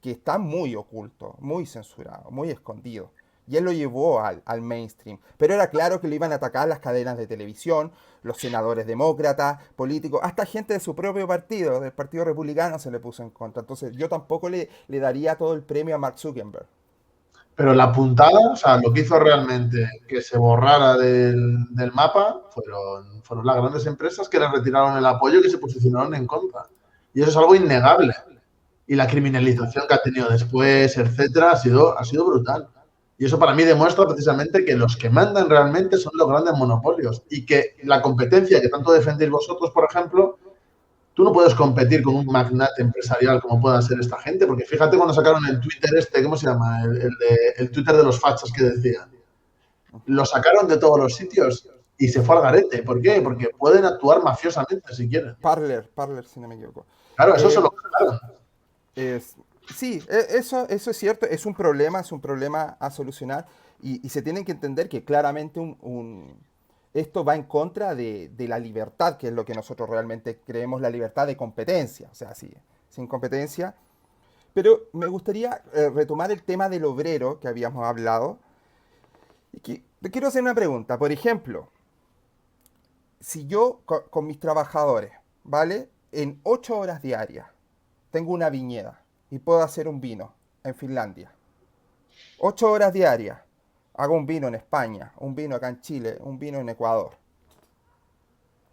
Speaker 1: que está muy oculto, muy censurado, muy escondido. Y él lo llevó al mainstream. Pero era claro que lo iban a atacar las cadenas de televisión, los senadores demócratas, políticos, hasta gente de su propio partido, del Partido Republicano, se le puso en contra. Entonces yo tampoco le daría todo el premio a Mark Zuckerberg.
Speaker 2: Pero la puntada, o sea, lo que hizo realmente que se borrara del mapa fueron las grandes empresas que le retiraron el apoyo y que se posicionaron en contra. Y eso es algo innegable. Y la criminalización que ha tenido después, etcétera, ha sido brutal. Y eso para mí demuestra precisamente que los que mandan realmente son los grandes monopolios y que la competencia que tanto defendéis vosotros, por ejemplo, tú no puedes competir con un magnate empresarial como pueda ser esta gente, porque fíjate cuando sacaron el Twitter ¿cómo se llama? El Twitter de los fachas que decían. Lo sacaron de todos los sitios y se fue al garete. ¿Por qué? Porque pueden actuar mafiosamente si quieren.
Speaker 1: Parler, si no me equivoco.
Speaker 2: Claro, eso se
Speaker 1: Eh,
Speaker 2: lo sacaron.
Speaker 1: es, sí, eso es cierto, es un problema a solucionar y se tienen que entender que claramente esto va en contra de la libertad, que es lo que nosotros realmente creemos, la libertad de competencia, o sea, sí, sin competencia. Pero me gustaría retomar el tema del obrero que habíamos hablado. Y te quiero hacer una pregunta. Por ejemplo, si yo con mis trabajadores, ¿vale? En 8 horas diarias tengo una viñeda y puedo hacer un vino en Finlandia. 8 horas diarias hago un vino en España, un vino acá en Chile, un vino en Ecuador.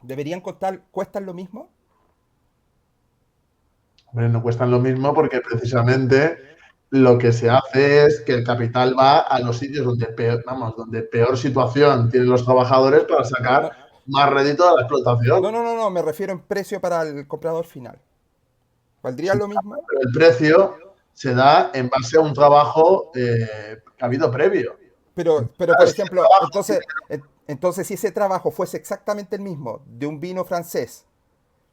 Speaker 1: ¿Deberían cuestan lo mismo?
Speaker 2: Hombre, no cuestan lo mismo porque precisamente lo que se hace es que el capital va a los sitios donde peor situación tienen los trabajadores para sacar
Speaker 1: No,
Speaker 2: más rédito de la explotación.
Speaker 1: no, me refiero en precio para el comprador final. ¿Valdría
Speaker 2: Sí,
Speaker 1: lo mismo?
Speaker 2: pero el precio se da en base a un trabajo que ha habido previo.
Speaker 1: Pero por
Speaker 2: Claro, si el
Speaker 1: ejemplo,
Speaker 2: trabajo,
Speaker 1: entonces si ese trabajo fuese exactamente el mismo de un vino francés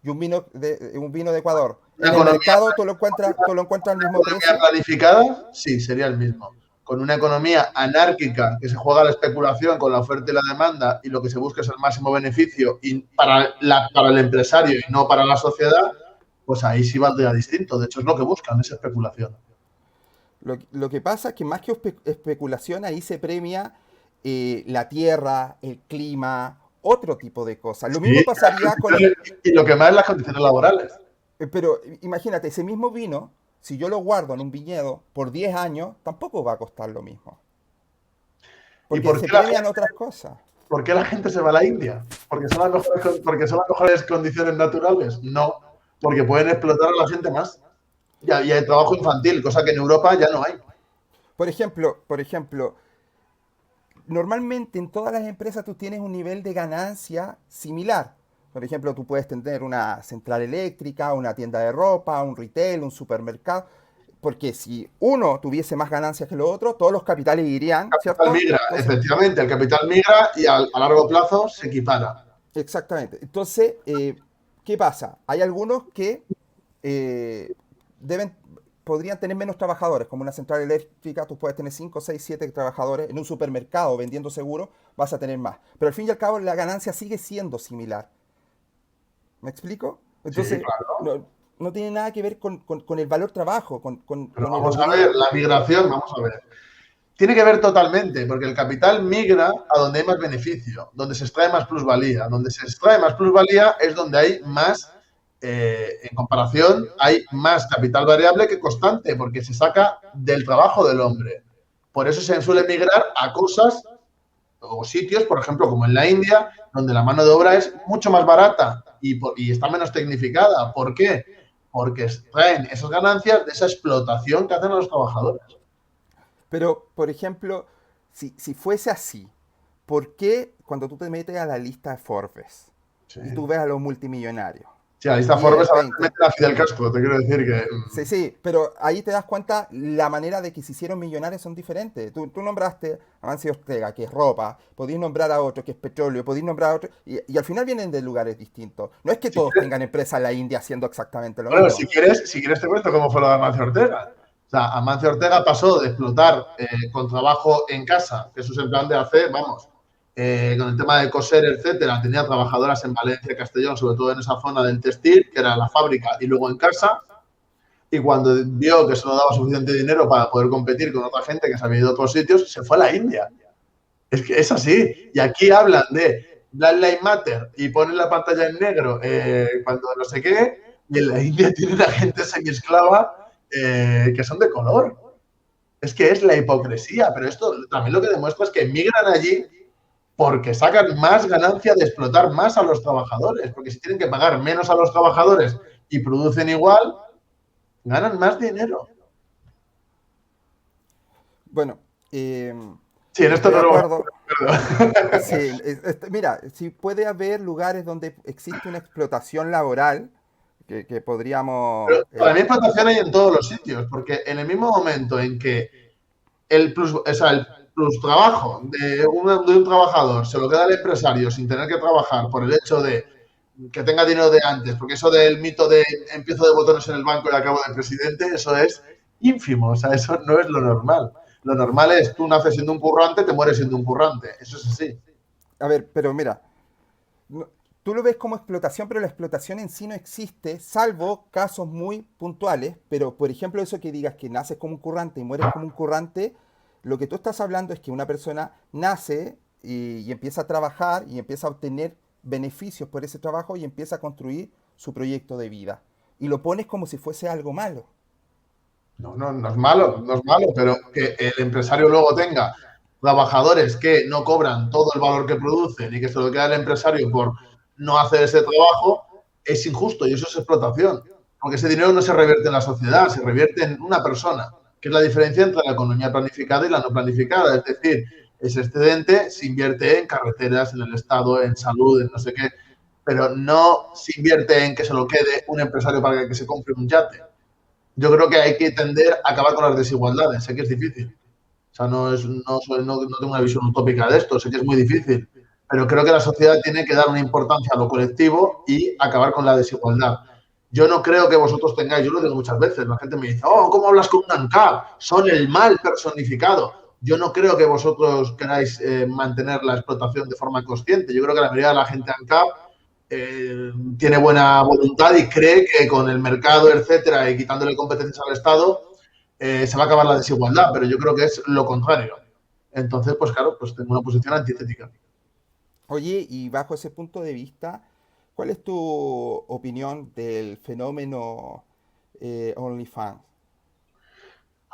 Speaker 1: y un vino de Ecuador,
Speaker 2: una
Speaker 1: en el
Speaker 2: economía,
Speaker 1: mercado tú lo encuentras al
Speaker 2: una
Speaker 1: mismo
Speaker 2: economía
Speaker 1: precio.
Speaker 2: planificada, sí, sería el mismo. Con una economía anárquica que se juega a la especulación con la oferta y la demanda y lo que se busca es el máximo beneficio y para el empresario y no para la sociedad, pues ahí sí valdría distinto. De hecho, es lo que buscan, esa especulación.
Speaker 1: Lo que pasa es que más que especulación, ahí se premia la tierra, el clima, otro tipo de cosas. Lo mismo
Speaker 2: Sí,
Speaker 1: pasaría con el...
Speaker 2: y lo que más es las condiciones laborales.
Speaker 1: Pero imagínate, ese mismo vino, si yo lo guardo en un viñedo por 10 años, tampoco va a costar lo mismo.
Speaker 2: ¿Y
Speaker 1: Porque se premian otras cosas.
Speaker 2: por qué la gente se va a la India? Porque son las mejores condiciones naturales? No, porque pueden explotar a la gente más. Y hay trabajo infantil, cosa que en Europa ya no hay.
Speaker 1: Por ejemplo, normalmente en todas las empresas tú tienes un nivel de ganancia similar. Por ejemplo, tú puedes tener una central eléctrica, una tienda de ropa, un retail, un supermercado. porque si uno tuviese más ganancias que los otros, todos los capitales irían,
Speaker 2: El capital
Speaker 1: ¿cierto?
Speaker 2: migra,
Speaker 1: Entonces,
Speaker 2: efectivamente, el capital migra y a largo plazo se equipara.
Speaker 1: exactamente. Entonces, ¿qué pasa? Hay algunos que eh, deben, podrían tener menos trabajadores, como una central eléctrica, tú puedes tener 5, 6, 7 trabajadores, en un supermercado vendiendo seguros vas a tener más. Pero al fin y al cabo la ganancia sigue siendo similar. ¿Me explico?
Speaker 2: Sí,
Speaker 1: Entonces,
Speaker 2: claro.
Speaker 1: no tiene nada que ver con el valor trabajo,
Speaker 2: Pero
Speaker 1: con el
Speaker 2: vamos a ver,
Speaker 1: obrero.
Speaker 2: la migración, vamos a ver. Tiene que ver totalmente, porque el capital migra a donde hay más beneficio, donde se extrae más plusvalía. Donde se extrae más plusvalía es donde hay más, en comparación, hay más capital variable que constante, porque se saca del trabajo del hombre. Por eso se suele migrar a cosas o sitios, por ejemplo, como en la India, donde la mano de obra es mucho más barata y está menos tecnificada. ¿Por qué? Porque extraen esas ganancias de esa explotación que hacen a los trabajadores.
Speaker 1: Pero, por ejemplo, si fuese así, ¿por qué cuando tú te metes a la lista de Forbes
Speaker 2: Sí.
Speaker 1: y tú ves a los multimillonarios,
Speaker 2: Sí, la lista Forbes
Speaker 1: 10,
Speaker 2: a veces
Speaker 1: 20,
Speaker 2: mete a Fidel Castro, te quiero decir que
Speaker 1: sí, sí, pero ahí te das cuenta la manera de que se hicieron millonarios son diferentes. Tú nombraste a Mancio Ortega, que es ropa, podéis nombrar a otro que es petróleo, podéis nombrar a otro, y al final vienen de lugares distintos. No es que
Speaker 2: si
Speaker 1: todos
Speaker 2: quieres,
Speaker 1: tengan empresas en la India haciendo exactamente lo
Speaker 2: bueno,
Speaker 1: mismo.
Speaker 2: si quieres te cuento cómo fue lo de Amancio Ortega. O sea, Amancio Ortega pasó de explotar con trabajo en casa, que eso es el plan de hacer, vamos, con el tema de coser, etcétera, tenía trabajadoras en Valencia, Castellón, sobre todo en esa zona del textil, que era la fábrica, y luego en casa, y cuando vio que eso no daba suficiente dinero para poder competir con otra gente que se había ido a otros sitios, se fue a la India. Es que es así. Y aquí hablan de Black Lives Matter y ponen la pantalla en negro cuando no sé qué, y en la India tienen a gente semi-esclava que son de color. Es que es la hipocresía, pero esto también lo que demuestra es que migran allí porque sacan más ganancia de explotar más a los trabajadores, porque si tienen que pagar menos a los trabajadores y producen igual, ganan más dinero.
Speaker 1: Bueno,
Speaker 2: Sí, en esto
Speaker 1: estoy de
Speaker 2: no lo vamos
Speaker 1: acuerdo.
Speaker 2: a hacer.
Speaker 1: Sí, mira, si puede haber lugares donde existe una explotación laboral, que podríamos...
Speaker 2: Pero para mí explotación hay en todos los sitios, porque en el mismo momento en que el plus trabajo de un trabajador se lo queda al empresario sin tener que trabajar por el hecho de que tenga dinero de antes, porque eso del mito de empiezo de botones en el banco y acabo de presidente, eso es ínfimo, o sea, eso no es lo normal. Lo normal es tú naces siendo un currante, te mueres siendo un currante, eso es así.
Speaker 1: a ver, pero mira, tú lo ves como explotación, pero la explotación en sí no existe, salvo casos muy puntuales. Pero, por ejemplo, eso que digas que naces como un currante y mueres como un currante, lo que tú estás hablando es que una persona nace y empieza a trabajar y empieza a obtener beneficios por ese trabajo y empieza a construir su proyecto de vida. Y lo pones como si fuese algo malo.
Speaker 2: No, no, no es malo, no es malo, pero que el empresario luego tenga trabajadores que no cobran todo el valor que producen y que se lo queda el empresario por no hacer ese trabajo, es injusto y eso es explotación. Porque ese dinero no se revierte en la sociedad, se revierte en una persona, que es la diferencia entre la economía planificada y la no planificada. Es decir, ese excedente se invierte en carreteras, en el Estado, en salud, en no sé qué, pero no se invierte en que se lo quede un empresario para que se compre un yate. Yo creo que hay que tender a acabar con las desigualdades. Sé que es difícil. O sea, no tengo una visión utópica de esto, sé que es muy difícil. Pero creo que la sociedad tiene que dar una importancia a lo colectivo y acabar con la desigualdad. Yo no creo que vosotros tengáis, yo lo digo muchas veces, la gente me dice, oh, ¿cómo hablas con un ANCAP? Son el mal personificado. Yo no creo que vosotros queráis mantener la explotación de forma consciente. Yo creo que la mayoría de la gente ANCAP tiene buena voluntad y cree que con el mercado, etcétera, y quitándole competencias al Estado, se va a acabar la desigualdad, pero yo creo que es lo contrario. Entonces, pues claro, pues tengo una posición antitética.
Speaker 1: Oye, y bajo ese punto de vista, ¿cuál es tu opinión del fenómeno OnlyFans?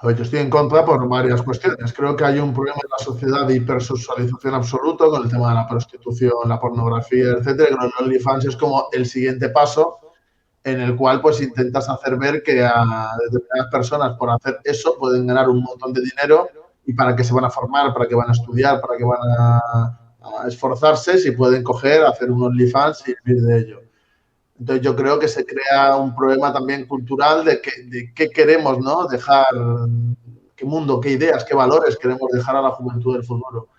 Speaker 2: A ver, yo estoy en contra por varias cuestiones. Creo que hay un problema en la sociedad de hipersexualización absoluto con el tema de la prostitución, la pornografía, etcétera. Que el OnlyFans es como el siguiente paso en el cual pues intentas hacer ver que a determinadas personas por hacer eso pueden ganar un montón de dinero y para qué se van a formar, para qué van a estudiar, para qué van a esforzarse si pueden coger, hacer un OnlyFans y vivir de ello. Entonces yo creo que se crea un problema también cultural de qué queremos, ¿no? Dejar, qué mundo, qué ideas, qué valores queremos dejar a la juventud del futuro.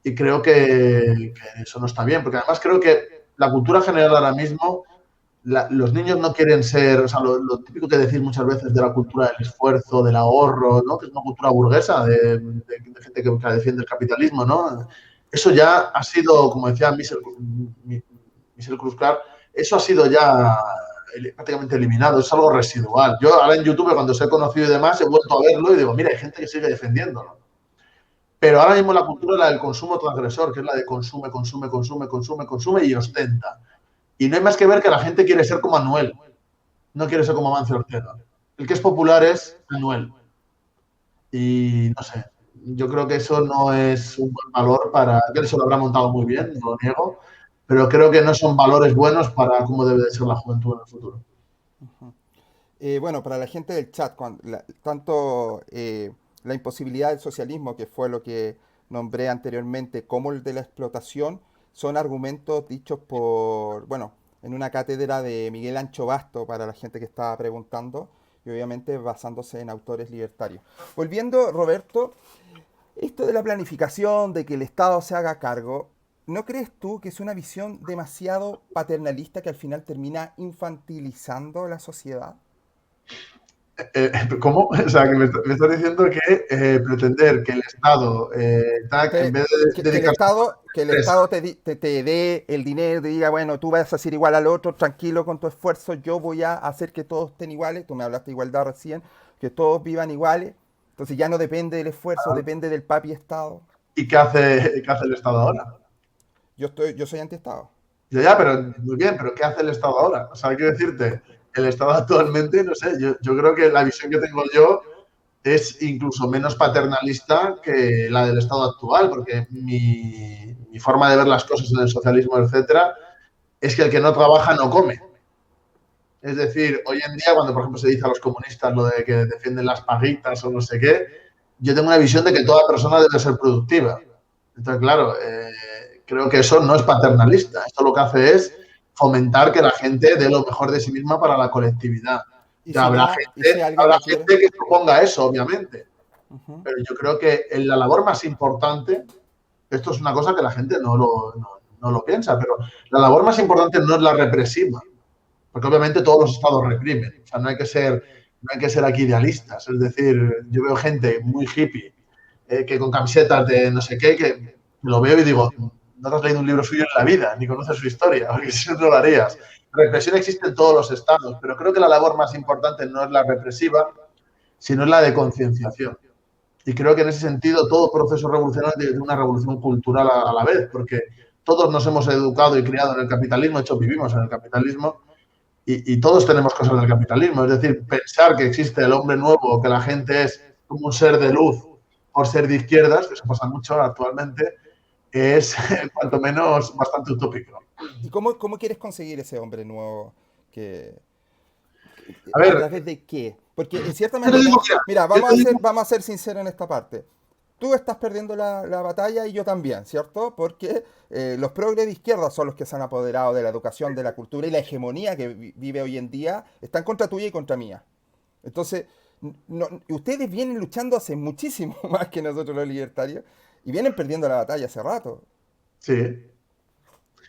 Speaker 2: Y creo que eso no está bien, porque además creo que la cultura general ahora mismo, los niños no quieren ser, o sea, lo típico que decís muchas veces de la cultura del esfuerzo, del ahorro, ¿no? Que es una cultura burguesa de gente que defiende el capitalismo, ¿no? Eso ya ha sido, como decía Michel Cruzcar, eso ha sido ya prácticamente eliminado, es algo residual. Yo ahora en YouTube, cuando os he conocido y demás, he vuelto a verlo y digo, mira, hay gente que sigue defendiéndolo. Pero ahora mismo la cultura es la del consumo transgresor, que es la de consume, consume, consume, consume, consume y ostenta. Y no hay más que ver que la gente quiere ser como Anuel, no quiere ser como Amancio Ortega. El que es popular es Anuel. Y no sé, yo creo que eso no es un buen valor para, que eso lo habrá montado muy bien, no lo niego, pero creo que no son valores buenos para cómo debe de ser la juventud en el futuro.
Speaker 1: Ujú. Bueno, para la gente del chat, tanto la imposibilidad del socialismo, que fue lo que nombré anteriormente, como el de la explotación, son argumentos dichos por, bueno, en una cátedra de Miguel Ancho Basto, para la gente que estaba preguntando, y obviamente basándose en autores libertarios. Volviendo, Roberto, esto de la planificación, de que el Estado se haga cargo, ¿no crees tú que es una visión demasiado paternalista que al final termina infantilizando la sociedad?
Speaker 2: ¿Cómo? O sea, que me estás diciendo que pretender que el Estado, en vez de dedicarse
Speaker 1: Que el
Speaker 2: a eso,
Speaker 1: Estado te dé el dinero, te diga, bueno, tú vas a ser igual al otro, tranquilo con tu esfuerzo, yo voy a hacer que todos estén iguales, tú me hablaste de igualdad recién, que todos vivan iguales, entonces ya no depende del esfuerzo, depende del papi Estado.
Speaker 2: ¿y qué hace el Estado ahora?
Speaker 1: Yo soy anti-Estado.
Speaker 2: Ya, pero muy bien, pero ¿qué hace el Estado ahora? O sea, quiero decirte, el Estado actualmente, no sé, yo creo que la visión que tengo yo es incluso menos paternalista que la del Estado actual, porque mi forma de ver las cosas en el socialismo, etcétera, es que el que no trabaja no come. Es decir, hoy en día, cuando por ejemplo se dice a los comunistas lo de que defienden las paguitas o no sé qué, yo tengo una visión de que toda persona debe ser productiva. Entonces, claro, creo que eso no es paternalista. Esto lo que hace es fomentar que la gente dé lo mejor de sí misma para la colectividad.
Speaker 1: Y
Speaker 2: Ya
Speaker 1: si
Speaker 2: habrá
Speaker 1: no, y si
Speaker 2: gente,
Speaker 1: alguien
Speaker 2: habrá
Speaker 1: no quiere.
Speaker 2: gente que proponga eso, obviamente.
Speaker 1: Ujú.
Speaker 2: Pero yo creo que la labor más importante, esto es una cosa que la gente no lo piensa, pero la labor más importante no es la represiva, porque obviamente todos los estados reprimen. O sea, no hay que ser aquí idealistas. Es decir, yo veo gente muy hippie que con camisetas de no sé qué, que lo veo y digo, no te has leído un libro suyo en la vida, ni conoces su historia, porque si no lo harías. Represión existe en todos los estados, pero creo que la labor más importante no es la represiva, sino es la de concienciación. Y creo que en ese sentido todo proceso revolucionario tiene una revolución cultural a la vez, porque todos nos hemos educado y criado en el capitalismo, de hecho vivimos en el capitalismo, y todos tenemos cosas del capitalismo. Es decir, pensar que existe el hombre nuevo o que la gente es como un ser de luz por ser de izquierdas, que eso pasa mucho actualmente, es cuanto menos bastante utópico.
Speaker 1: ¿Y cómo quieres conseguir ese hombre nuevo? Que,
Speaker 2: A
Speaker 1: ¿A
Speaker 2: ver,
Speaker 1: través de qué? Porque en cierta
Speaker 2: yo te digo,
Speaker 1: manera, mira,
Speaker 2: yo te digo,
Speaker 1: vamos a ser sinceros en esta parte. Tú estás perdiendo la batalla y yo también, ¿cierto? Porque los progres de izquierda son los que se han apoderado de la educación, de la cultura y la hegemonía que vive hoy en día. Están contra tuya y contra mía. Entonces, ustedes vienen luchando hace muchísimo más que nosotros los libertarios y vienen perdiendo la batalla hace rato.
Speaker 2: sí.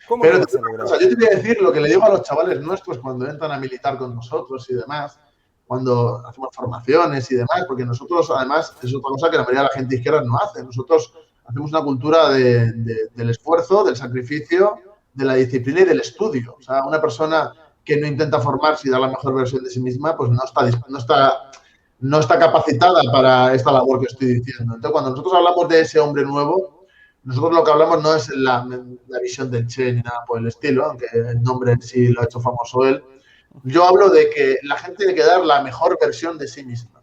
Speaker 1: ¿Cómo lo
Speaker 2: Pero
Speaker 1: vas a
Speaker 2: o
Speaker 1: lograr?
Speaker 2: sea, yo te voy a decir lo que le digo a los chavales nuestros cuando entran a militar con nosotros y demás, cuando hacemos formaciones y demás, porque nosotros, además, es otra cosa que la mayoría de la gente izquierda no hace. Nosotros hacemos una cultura del esfuerzo, del sacrificio, de la disciplina y del estudio. O sea, una persona que no intenta formarse y dar la mejor versión de sí misma, pues no está capacitada para esta labor que estoy diciendo. Entonces, cuando nosotros hablamos de ese hombre nuevo, nosotros lo que hablamos no es la visión del Che ni nada por el estilo, aunque el nombre en sí lo ha hecho famoso él. Yo hablo de que la gente tiene que dar la mejor versión de sí misma.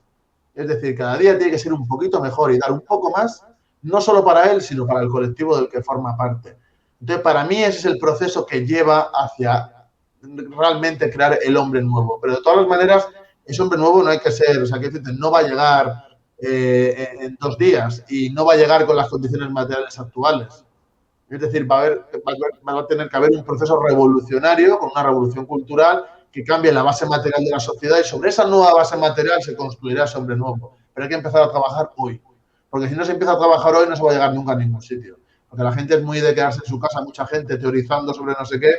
Speaker 2: Es decir, cada día tiene que ser un poquito mejor y dar un poco más, no solo para él, sino para el colectivo del que forma parte. Entonces, para mí ese es el proceso que lleva hacia realmente crear el hombre nuevo. Pero de todas las maneras, ese hombre nuevo no hay que ser, o sea, que no va a llegar en 2 días y no va a llegar con las condiciones materiales actuales. Es decir, va a tener que haber un proceso revolucionario con una revolución cultural que cambie la base material de la sociedad y sobre esa nueva base material se construirá sobre nuevo. Pero hay que empezar a trabajar hoy. Porque si no se empieza a trabajar hoy no se va a llegar nunca a ningún sitio. Porque la gente es muy de quedarse en su casa, mucha gente teorizando sobre no sé qué,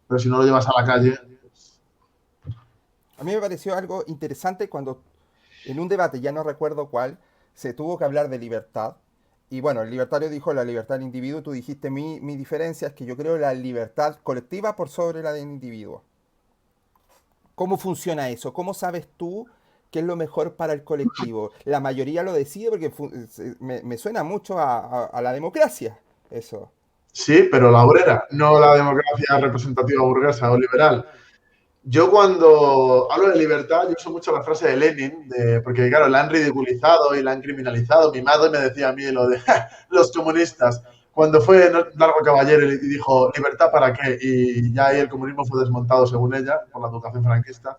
Speaker 2: pero si no lo llevas a la calle.
Speaker 1: A mí me pareció algo interesante cuando en un debate, ya no recuerdo cuál, se tuvo que hablar de libertad. Y bueno, el libertario dijo la libertad del individuo, tú dijiste mi diferencia es que yo creo la libertad colectiva por sobre la del individuo. ¿Cómo funciona eso? ¿Cómo sabes tú qué es lo mejor para el colectivo? La mayoría lo decide porque me suena mucho a la democracia, eso.
Speaker 2: Sí, pero la obrera, no la democracia representativa burguesa o liberal. Yo cuando hablo de libertad, yo uso mucho la frase de Lenin, porque claro, la han ridiculizado y la han criminalizado. Mi madre me decía a mí lo de los comunistas. Cuando fue Largo Caballero y dijo, ¿libertad para qué? Y ya ahí el comunismo fue desmontado, según ella, por la educación franquista.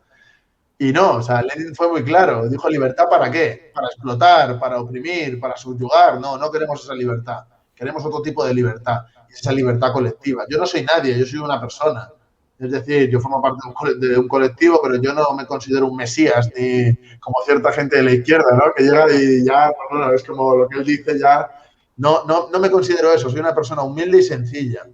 Speaker 2: Y no, o sea, Lenin fue muy claro. Dijo, ¿libertad para qué? Para explotar, para oprimir, para subyugar. No, no queremos esa libertad. Queremos otro tipo de libertad. Esa libertad colectiva. Yo no soy nadie, yo soy una persona. Es decir, yo formo parte de un colectivo, pero yo no me considero un mesías, ni como cierta gente de la izquierda, ¿no? Que llega y ya, bueno, es como lo que él dice, ya. No me considero eso, soy una persona humilde y sencilla.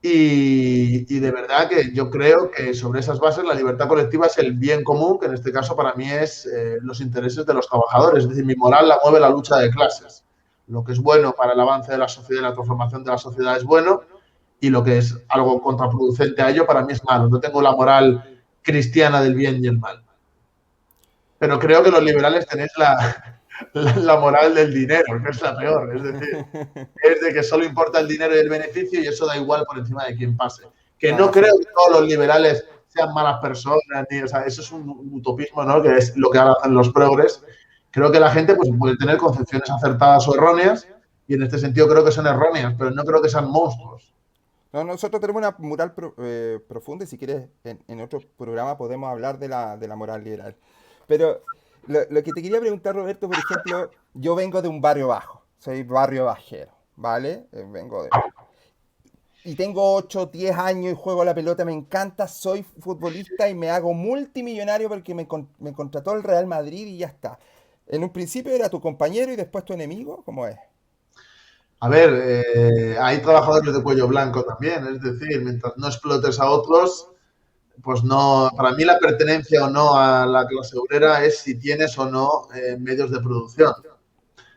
Speaker 2: Y de verdad que yo creo que sobre esas bases la libertad colectiva es el bien común, que en este caso para mí es los intereses de los trabajadores. Es decir, mi moral la mueve la lucha de clases. Lo que es bueno para el avance de la sociedad y la transformación de la sociedad es bueno, y lo que es algo contraproducente a ello para mí es malo. No tengo la moral cristiana del bien y el mal. Pero creo que los liberales tenéis la moral del dinero, que es la peor. Es decir, es de que solo importa el dinero y el beneficio y eso da igual por encima de quién pase. Que no
Speaker 1: Claro, sí.
Speaker 2: creo que todos los liberales sean malas personas, ni, o sea, eso es un utopismo, ¿no? Que es lo que ahora hacen los progres. Creo que la gente pues, puede tener concepciones acertadas o erróneas y en este sentido creo que son erróneas, pero no creo que sean monstruos.
Speaker 1: No, nosotros tenemos una moral profunda y si quieres en otro programa podemos hablar de la moral liberal. Pero lo que te quería preguntar, Roberto, por ejemplo, yo vengo de un barrio bajo, soy barrio bajero, ¿vale? Vengo de... Y tengo 8 10 años y juego a la pelota, me encanta, soy futbolista y me hago multimillonario porque me contrató el Real Madrid y ya está. En un principio era tu compañero y después tu enemigo, ¿cómo es?
Speaker 2: A ver, hay trabajadores de cuello blanco también, es decir, mientras no explotes a otros, pues no, para mí la pertenencia o no a la clase obrera es si tienes o no medios de producción.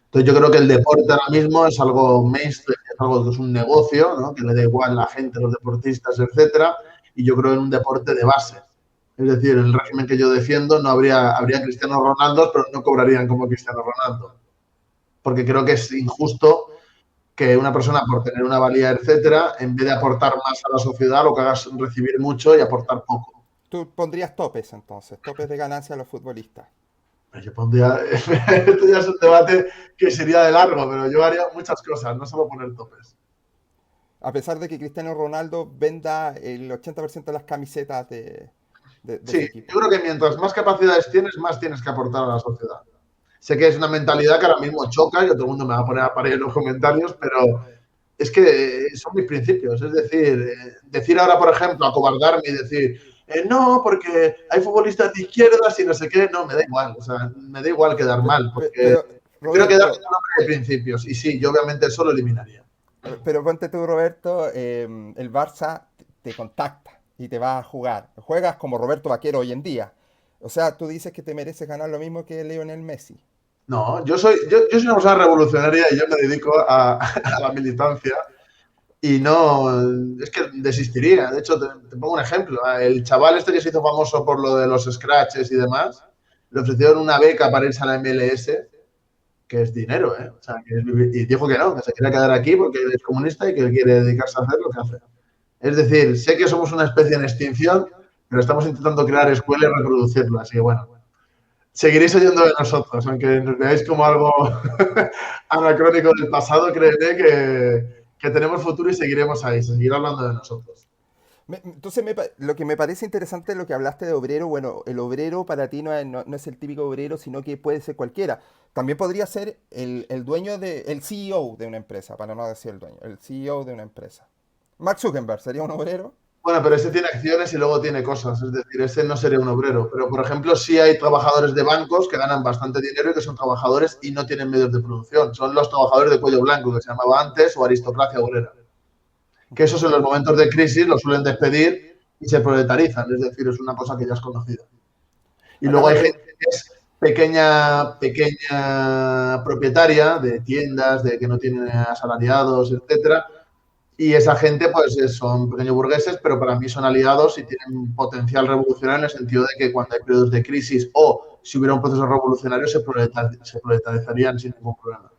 Speaker 2: Entonces yo creo que el deporte ahora mismo es algo mainstream, es algo que es un negocio, ¿no? Que le da igual a la gente, los deportistas, etcétera, y yo creo en un deporte de base. Es decir, en el régimen que yo defiendo no habría Cristiano Ronaldo, pero no cobrarían como Cristiano Ronaldo. Porque creo que es injusto que una persona por tener una valía, etcétera, en vez de aportar más a la sociedad, lo que haga es recibir mucho y aportar poco.
Speaker 1: Tú pondrías topes entonces, topes de ganancia a los futbolistas.
Speaker 2: Yo pondría, esto ya es un debate que sería de largo, pero yo haría muchas cosas, no solo poner topes.
Speaker 1: A pesar de que Cristiano Ronaldo venda el 80% de las camisetas de su
Speaker 2: Sí,
Speaker 1: equipo.
Speaker 2: yo creo que mientras más capacidades tienes, más tienes que aportar a la sociedad. Sé que es una mentalidad que ahora mismo choca y todo el mundo me va a poner a parir en los comentarios, pero es que son mis principios. Es decir, decir ahora, por ejemplo, acobardarme y decir, no, porque hay futbolistas de izquierdas y no sé qué, no, me da igual. O sea, me da igual quedar mal, porque
Speaker 1: Pero,
Speaker 2: prefiero quedarme
Speaker 1: Roberto,
Speaker 2: con nombre de principios. Y sí, yo obviamente eso lo eliminaría.
Speaker 1: pero ponte tú, Roberto, el Barça te contacta y te va a jugar. Juegas como Roberto Vaquero hoy en día. O sea, tú dices que te mereces ganar lo mismo que Lionel Messi.
Speaker 2: No, yo soy una persona revolucionaria y yo me dedico a la militancia. Y no, es que desistiría. De hecho, te pongo un ejemplo. El chaval este que se hizo famoso por lo de los scratches y demás, le ofrecieron una beca para irse a la MLS, que es dinero, ¿eh? O sea, y dijo que se quería quedar aquí porque es comunista y que quiere dedicarse a hacer lo que hace. Es decir, sé que somos una especie en extinción, pero estamos intentando crear escuelas y reproducirla. Así que bueno, seguiréis oyendo de nosotros, aunque nos veáis como algo anacrónico del pasado, créeme que tenemos futuro y seguiremos ahí, seguir hablando de nosotros.
Speaker 1: Entonces, lo que me parece interesante es lo que hablaste de obrero. Bueno, el obrero para ti no es el típico obrero, sino que puede ser cualquiera. También podría ser el dueño el CEO de una empresa, para no decir el dueño, el CEO de una empresa. Mark Zuckerberg sería un obrero.
Speaker 2: Bueno, pero ese tiene acciones y luego tiene cosas, es decir, ese no sería un obrero. Pero, por ejemplo, sí hay trabajadores de bancos que ganan bastante dinero y que son trabajadores y no tienen medios de producción. Son los trabajadores de cuello blanco, que se llamaba antes, o aristocracia obrera. Que esos en los momentos de crisis los suelen despedir y se proletarizan, es decir, es una cosa que ya es conocida. Y
Speaker 1: Acá
Speaker 2: luego
Speaker 1: me
Speaker 2: hay
Speaker 1: pregunto.
Speaker 2: gente que es pequeña propietaria de tiendas, de que no tienen asalariados, etcétera. Y esa gente, pues, son pequeños burgueses, pero para mí son aliados y tienen potencial revolucionario en el sentido de que cuando hay periodos de crisis o si hubiera un proceso revolucionario se proletarizarían sin ningún problema.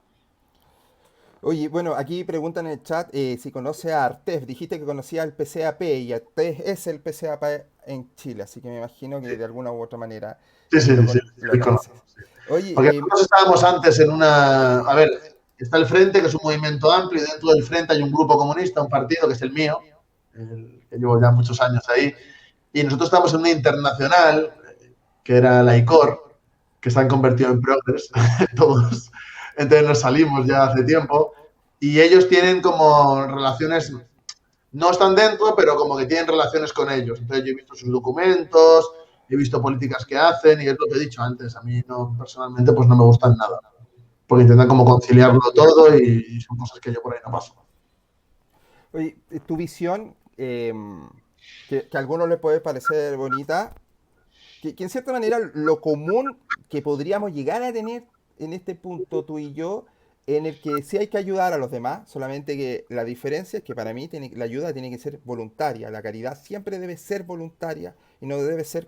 Speaker 1: Oye, bueno, aquí preguntan en el chat si conoce a Artés. Dijiste que conocía al PCAP y Artés es el PCAP en Chile, así que me imagino que de alguna u otra manera
Speaker 2: Sí, sí, sí,
Speaker 1: lo
Speaker 2: sí, conozco.
Speaker 1: conoces. Oye,
Speaker 2: Porque nosotros estábamos antes en una... A ver, está el Frente, que es un movimiento amplio, y dentro del Frente hay un grupo comunista, un partido que es el mío, que llevo ya muchos años ahí, y nosotros estábamos en una internacional, que era la ICOR, que se han convertido en Progress, todos. Entonces nos salimos ya hace tiempo, y ellos tienen como relaciones, no están dentro, pero como que tienen relaciones con ellos. Entonces yo he visto sus documentos, he visto políticas que hacen, y es lo que he dicho antes, a mí no, personalmente pues no me gustan nada porque intentan como conciliarlo todo y son cosas que yo por ahí no paso.
Speaker 1: oye, tu visión, que a algunos les puede parecer bonita, que en cierta manera lo común que podríamos llegar a tener en este punto tú y yo, en el que sí hay que ayudar a los demás, solamente que la diferencia es que para mí la ayuda tiene que ser voluntaria, la caridad siempre debe ser voluntaria y no debe ser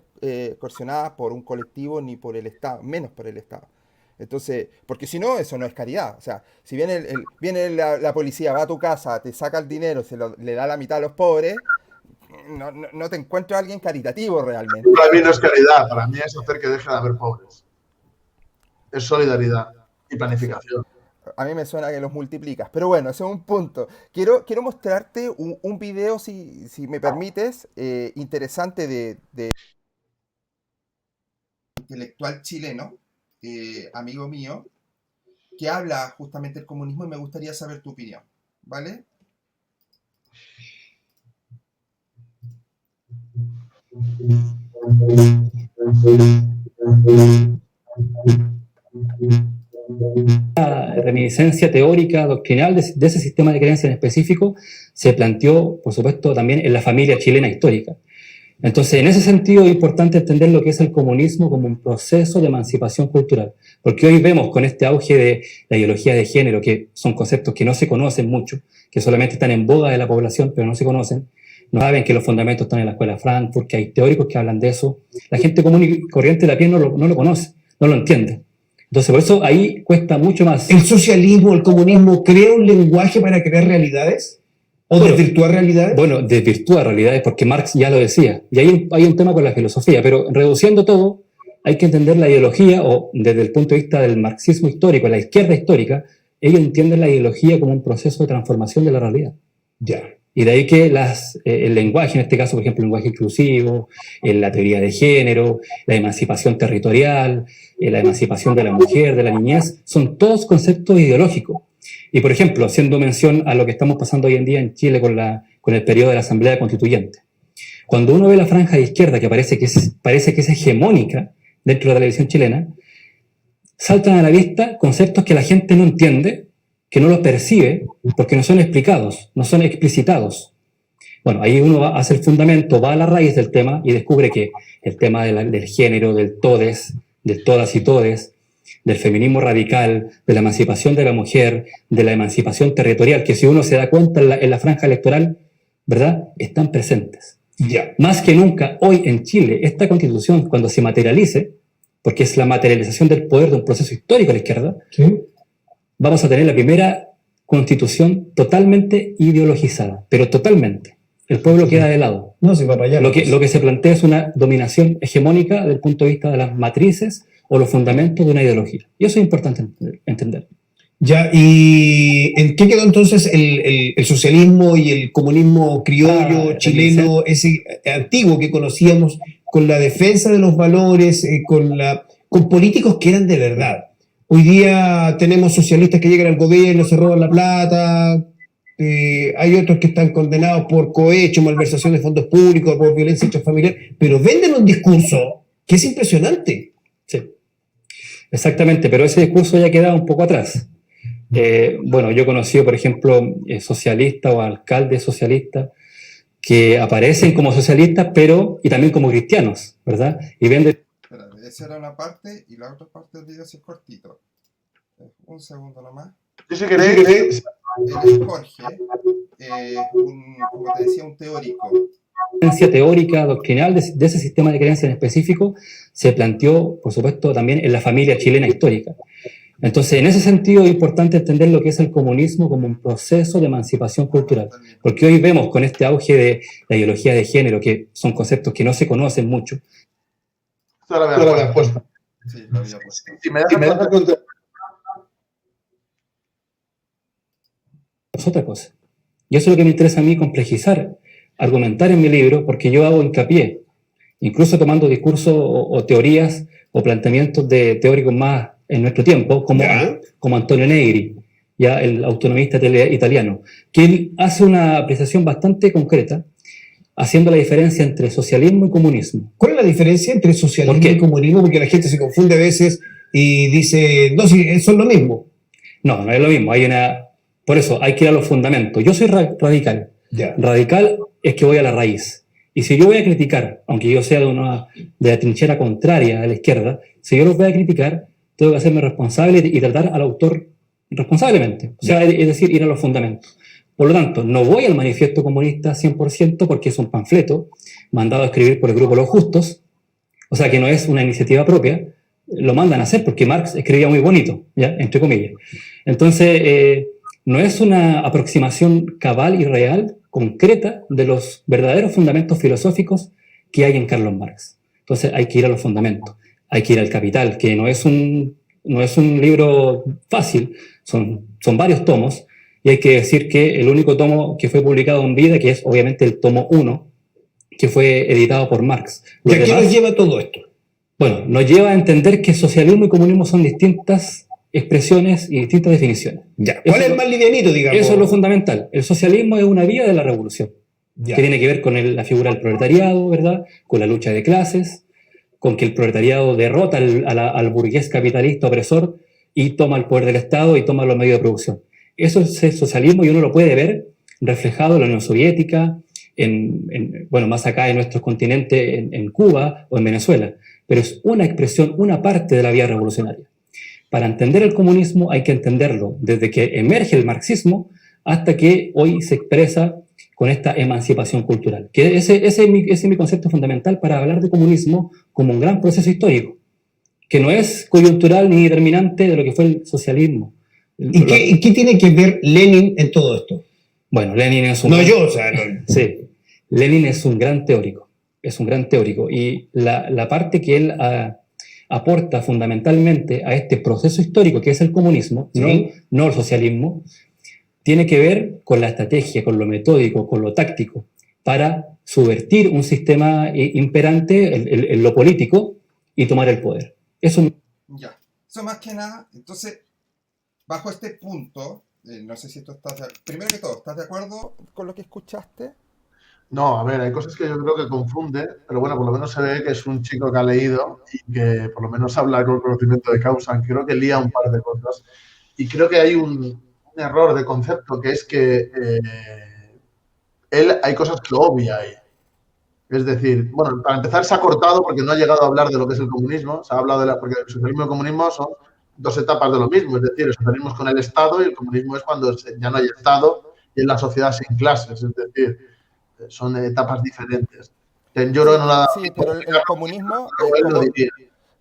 Speaker 1: coercionada por un colectivo ni por el Estado, menos por el Estado. Entonces, porque si no, eso no es caridad. O sea, si viene, viene la policía, va a tu casa, te saca el dinero, le da la mitad a los pobres, no te encuentras a alguien caritativo realmente.
Speaker 2: Para mí no es caridad, para mí es hacer que deje de haber pobres. Es solidaridad y planificación.
Speaker 1: A mí me suena que los multiplicas. Pero bueno, ese es un punto. Quiero mostrarte un video, si me permites, interesante de intelectual chileno, amigo mío, que habla justamente del comunismo y me gustaría saber tu opinión. ¿Vale?
Speaker 3: Reminiscencia teórica, doctrinal de ese sistema de creencias en específico se planteó, por supuesto, también en la familia chilena histórica. Entonces, en ese sentido es importante entender lo que es el comunismo como un proceso de emancipación cultural, porque hoy vemos con este auge de la ideología de género, que son conceptos que no se conocen mucho, que solamente están en boga de la población, pero no se conocen, no saben que los fundamentos están en la escuela Frankfurt, que hay teóricos que hablan de eso, la gente común y corriente de la pie no lo conoce, no lo entiende. Entonces, por eso ahí cuesta mucho más.
Speaker 4: ¿El socialismo, el comunismo crea un lenguaje para crear realidades? ¿O desvirtuar realidades?
Speaker 3: Bueno, desvirtúa realidades porque Marx ya lo decía. Y ahí hay un tema con la filosofía, pero reduciendo todo, hay que entender la ideología, o desde el punto de vista del marxismo histórico, la izquierda histórica, ellos entienden la ideología como un proceso de transformación de la realidad.
Speaker 4: Ya.
Speaker 3: Y de ahí que el lenguaje, en este caso, por ejemplo, el lenguaje inclusivo, la teoría de género, la emancipación territorial, la emancipación de la mujer, de la niñez, son todos conceptos ideológicos. Y, por ejemplo, haciendo mención a lo que estamos pasando hoy en día en Chile con el periodo de la Asamblea Constituyente. Cuando uno ve la franja de izquierda, que parece que es hegemónica dentro de la televisión chilena, saltan a la vista conceptos que la gente no entiende, que no los percibe, porque no son explicados, no son explicitados. Bueno, ahí uno hace el fundamento, va a la raíz del tema y descubre que el tema del género, del todes, del todas y todes, del feminismo radical, de la emancipación de la mujer, de la emancipación territorial, que si uno se da cuenta en la franja electoral, ¿verdad?, están presentes.
Speaker 4: Ya.
Speaker 3: Más que nunca, hoy en Chile, esta constitución, cuando se materialice, porque es la materialización del poder de un proceso histórico a la izquierda,
Speaker 4: ¿Sí?
Speaker 3: vamos a tener la primera constitución totalmente ideologizada, pero totalmente. El pueblo queda de lado.
Speaker 4: No, si va para allá.
Speaker 3: Lo que se plantea es una dominación hegemónica desde el punto de vista de las matrices o los fundamentos de una ideología. Y eso es importante entender.
Speaker 4: Ya, ¿y en qué quedó entonces el socialismo y el comunismo criollo, chileno, ese antiguo que conocíamos, con la defensa de los valores, con políticos que eran de verdad? Hoy día tenemos socialistas que llegan al gobierno, se roban la plata, hay otros que están condenados por cohecho, malversación de fondos públicos, por violencia intrafamiliar, pero venden un discurso que es impresionante.
Speaker 3: Sí, exactamente, pero ese discurso ya queda un poco atrás. Bueno, yo he conocido, por ejemplo, socialistas o alcaldes socialistas que aparecen como socialistas, pero y también como cristianos, ¿verdad? Y venden.
Speaker 1: Espérate, esa era una parte y la otra parte del video sí es cortito. Un segundo nomás.
Speaker 2: Yo si queréis,
Speaker 1: Él es Jorge, como te decía, un teórico.
Speaker 3: La creencia teórica, doctrinal de ese sistema de creencias en específico se planteó, por supuesto, también en la familia chilena histórica. Entonces, en ese sentido es importante entender lo que es el comunismo como un proceso de emancipación cultural, porque hoy vemos con este auge de la ideología de género, que son conceptos que no se conocen mucho.
Speaker 2: Esto lo había puesto.
Speaker 1: Sí, lo había puesto.
Speaker 2: Si me dejas contar.
Speaker 3: Es otra cosa. Y eso es lo que me interesa a mí complejizar, argumentar en mi libro, porque yo hago hincapié, incluso tomando discursos o teorías o planteamientos de teóricos más en nuestro tiempo, como Antonio Negri, ya el autonomista italiano, que él hace una apreciación bastante concreta, haciendo la diferencia entre socialismo y comunismo.
Speaker 4: ¿Cuál es la diferencia entre socialismo y comunismo? Porque la gente se confunde a veces y dice, no, sí, son lo mismo.
Speaker 3: No, no es lo mismo. Por eso hay que ir a los fundamentos. Yo soy radical.
Speaker 4: Ya.
Speaker 3: Radical es que voy a la raíz. Y si yo voy a criticar, aunque yo sea de la trinchera contraria a la izquierda, si yo los voy a criticar, tengo que hacerme responsable y tratar al autor responsablemente. O sea, es decir, ir a los fundamentos. Por lo tanto, no voy al manifiesto comunista 100% porque es un panfleto mandado a escribir por el grupo Los Justos, o sea que no es una iniciativa propia, lo mandan a hacer porque Marx escribía muy bonito, ¿ya? Entre comillas. Entonces, no es una aproximación cabal y real, concreta, de los verdaderos fundamentos filosóficos que hay en Carlos Marx. Entonces hay que ir a los fundamentos, hay que ir al Capital, que no es un libro fácil, son varios tomos, y hay que decir que el único tomo que fue publicado en vida, que es obviamente el tomo 1, que fue editado por Marx.
Speaker 4: ¿Y a qué nos lleva todo esto?
Speaker 3: Bueno, nos lleva a entender que socialismo y comunismo son distintas expresiones y distintas definiciones.
Speaker 4: Ya. ¿Cuál es el más livianito, digamos?
Speaker 3: Eso es lo fundamental. El socialismo es una vía de la revolución, que tiene que ver con la figura del proletariado, ¿verdad? Con la lucha de clases, con que el proletariado derrota al burgués capitalista opresor y toma el poder del Estado y toma los medios de producción. Eso es el socialismo y uno lo puede ver reflejado en la Unión Soviética, bueno, más acá en nuestro continente, en Cuba o en Venezuela. Pero es una expresión, una parte de la vía revolucionaria. Para entender el comunismo hay que entenderlo desde que emerge el marxismo hasta que hoy se expresa con esta emancipación cultural. Que ese es mi concepto fundamental para hablar de comunismo como un gran proceso histórico, que no es coyuntural ni determinante de lo que fue el socialismo.
Speaker 4: ¿Y qué tiene que ver Lenin en todo esto?
Speaker 3: Bueno, Lenin es un...
Speaker 4: No yo, o sea...
Speaker 3: Sí, Lenin es un gran teórico, y la parte que él aporta fundamentalmente a este proceso histórico que es el comunismo,
Speaker 4: sí,
Speaker 3: no el socialismo, tiene que ver con la estrategia, con lo metódico, con lo táctico, para subvertir un sistema imperante en lo político y tomar el poder. Eso
Speaker 1: más que nada, entonces, bajo este punto, no sé si tú primero que todo, ¿estás de acuerdo con lo que escuchaste?
Speaker 2: No, a ver, hay cosas que yo creo que confunde, pero bueno, por lo menos se ve que es un chico que ha leído y que por lo menos habla con conocimiento de causa, aunque creo que lía un par de cosas. Y creo que hay un error de concepto, que es que él hay cosas que obvia ahí. Es decir, bueno, para empezar se ha cortado porque no ha llegado a hablar de lo que es el comunismo, se ha hablado porque el socialismo y el comunismo son dos etapas de lo mismo, es decir, el socialismo es con el Estado y el comunismo es cuando ya no hay Estado y es la sociedad sin clases, es decir, son etapas diferentes. Yo creo que no la...
Speaker 1: Sí, pero el comunismo,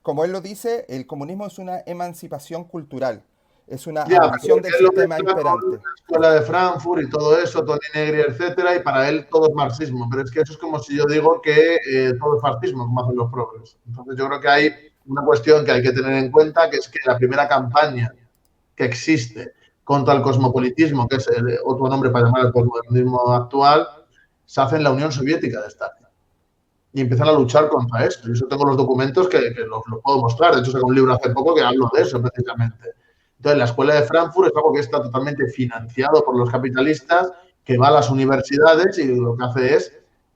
Speaker 1: como él lo dice, el comunismo es una emancipación cultural. Es una abolición del sistema imperante.
Speaker 2: La escuela de Frankfurt y todo eso, Tony Negri, etcétera, y para él todo es marxismo. Pero es que eso es como si yo digo que todo es fascismo, como hacen los progres. Entonces yo creo que hay una cuestión que hay que tener en cuenta, que es que la primera campaña que existe contra el cosmopolitismo, que es otro nombre para llamar el posmodernismo actual, se hace en la Unión Soviética de Stalin. Y empiezan a luchar contra eso. Y eso tengo los documentos que los puedo mostrar. De hecho, saqué un libro hace poco que hablo de eso precisamente. Entonces, la escuela de Frankfurt es algo que está totalmente financiado por los capitalistas, que va a las universidades y lo que hace es,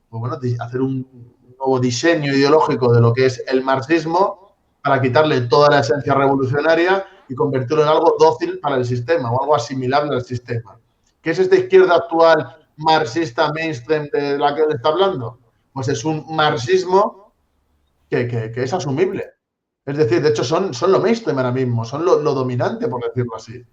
Speaker 2: pues bueno, hacer un nuevo diseño ideológico de lo que es el marxismo para quitarle toda la esencia revolucionaria y convertirlo en algo dócil para el sistema o algo asimilable al sistema. ¿Qué es esta izquierda actual marxista mainstream de la que él está hablando? Pues es un marxismo que es asumible. Es decir, de hecho son lo mainstream ahora mismo, son lo dominante, por decirlo así.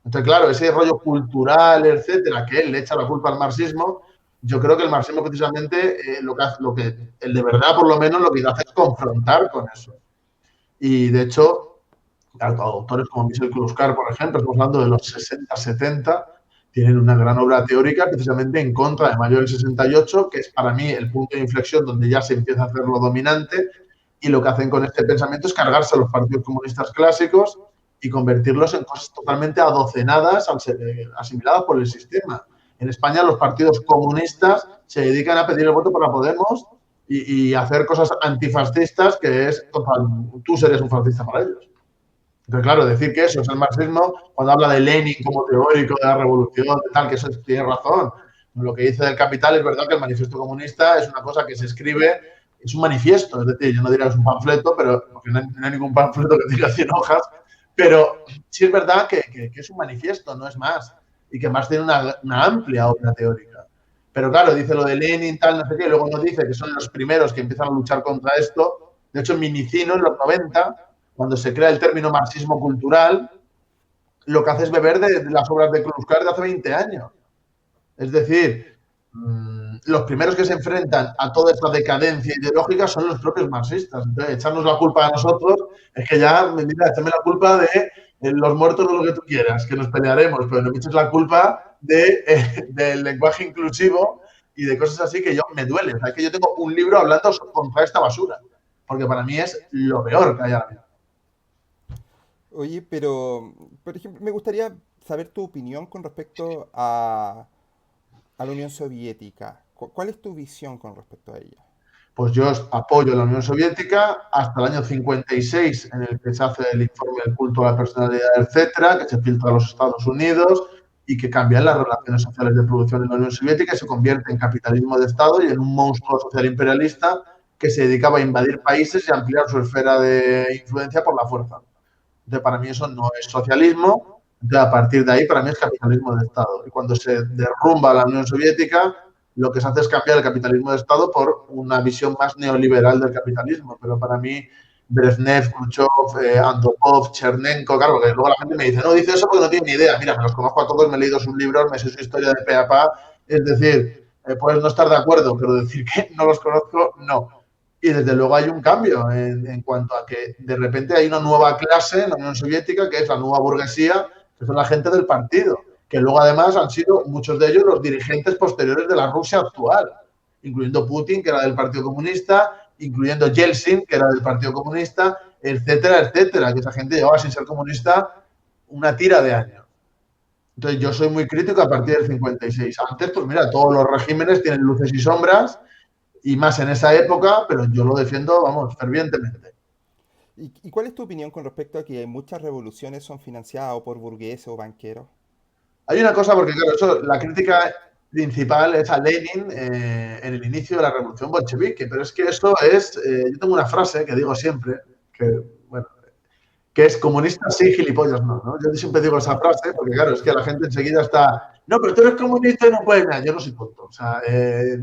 Speaker 2: Entonces, claro, ese rollo cultural, etcétera, que él le echa la culpa al marxismo, yo creo que el marxismo precisamente el de verdad por lo menos lo que hace es confrontar con eso. Y de hecho, autores como Michel Kluskar, por ejemplo, estamos hablando de los 60, 70, tienen una gran obra teórica precisamente en contra de Mayo del 68, que es para mí el punto de inflexión donde ya se empieza a hacer lo dominante, y lo que hacen con este pensamiento es cargarse a los partidos comunistas clásicos y convertirlos en cosas totalmente adocenadas, asimiladas por el sistema. En España los partidos comunistas se dedican a pedir el voto para Podemos y hacer cosas antifascistas, que es, tú serías un fascista para ellos. Entonces, claro, decir que eso es el marxismo, cuando habla de Lenin como teórico de la revolución, de tal, que eso tiene razón. Lo que dice del Capital es verdad que el manifiesto comunista es una cosa que se escribe, es un manifiesto, es decir, yo no diría que es un panfleto, pero porque no hay ningún panfleto que tenga 100 hojas, pero sí es verdad que es un manifiesto, no es más, y que más tiene una amplia obra teórica. Pero claro, dice lo de Lenin, tal, no sé qué, y luego nos dice que son los primeros que empiezan a luchar contra esto. De hecho, en Minicino, en los 90, cuando se crea el término marxismo cultural, lo que hace es beber de las obras de Kluskar de hace 20 años. Es decir, los primeros que se enfrentan a toda esta decadencia ideológica son los propios marxistas. Entonces, echarnos la culpa a nosotros es que ya, mira, échame la culpa de los muertos o lo que tú quieras, que nos pelearemos, pero no me eches la culpa del lenguaje inclusivo y de cosas así que yo me duele. O sea, es que yo tengo un libro hablando contra esta basura, porque para mí es lo peor que hay ahora mismo.
Speaker 1: Oye, pero, por ejemplo, me gustaría saber tu opinión con respecto a la Unión Soviética. ¿Cuál es tu visión con respecto a ella?
Speaker 2: Pues yo apoyo la Unión Soviética hasta el año 56, en el que se hace el informe del culto a la personalidad, etcétera, que se filtra a los Estados Unidos y que cambian las relaciones sociales de producción en la Unión Soviética y se convierte en capitalismo de Estado y en un monstruo social imperialista que se dedicaba a invadir países y a ampliar su esfera de influencia por la fuerza. Entonces, para mí eso no es socialismo. Entonces, a partir de ahí, para mí es capitalismo de Estado. Y cuando se derrumba la Unión Soviética, lo que se hace es cambiar el capitalismo de Estado por una visión más neoliberal del capitalismo. Pero para mí, Brezhnev, Khrushchev, Andropov, Chernenko, claro, porque luego la gente me dice, no, dice eso porque no tiene ni idea. Mira, me los conozco a todos, me he leído sus libros, me sé su historia de pe a pa. Es decir, puedes no estar de acuerdo, pero decir que no los conozco, no. Y desde luego hay un cambio en cuanto a que de repente hay una nueva clase en la Unión Soviética, que es la nueva burguesía, que son la gente del partido, que luego además han sido muchos de ellos los dirigentes posteriores de la Rusia actual, incluyendo Putin, que era del Partido Comunista, incluyendo Yeltsin, que era del Partido Comunista, etcétera, etcétera, que esa gente llevaba sin ser comunista una tira de años. Entonces yo soy muy crítico a partir del 56. Antes, pues mira, todos los regímenes tienen luces y sombras, y más en esa época, pero yo lo defiendo, vamos, fervientemente.
Speaker 1: ¿Y cuál es tu opinión con respecto a que muchas revoluciones son financiadas o por burgueses o banqueros?
Speaker 2: Hay una cosa, porque claro, eso, la crítica principal es a Lenin en el inicio de la revolución bolchevique, pero es que eso es, yo tengo una frase que digo siempre, que, bueno, que es comunista sí, gilipollas no, ¿no? Yo siempre digo esa frase, porque claro, es que la gente enseguida está, no, pero tú eres comunista y no puedes nada, yo no soy tonto, o sea,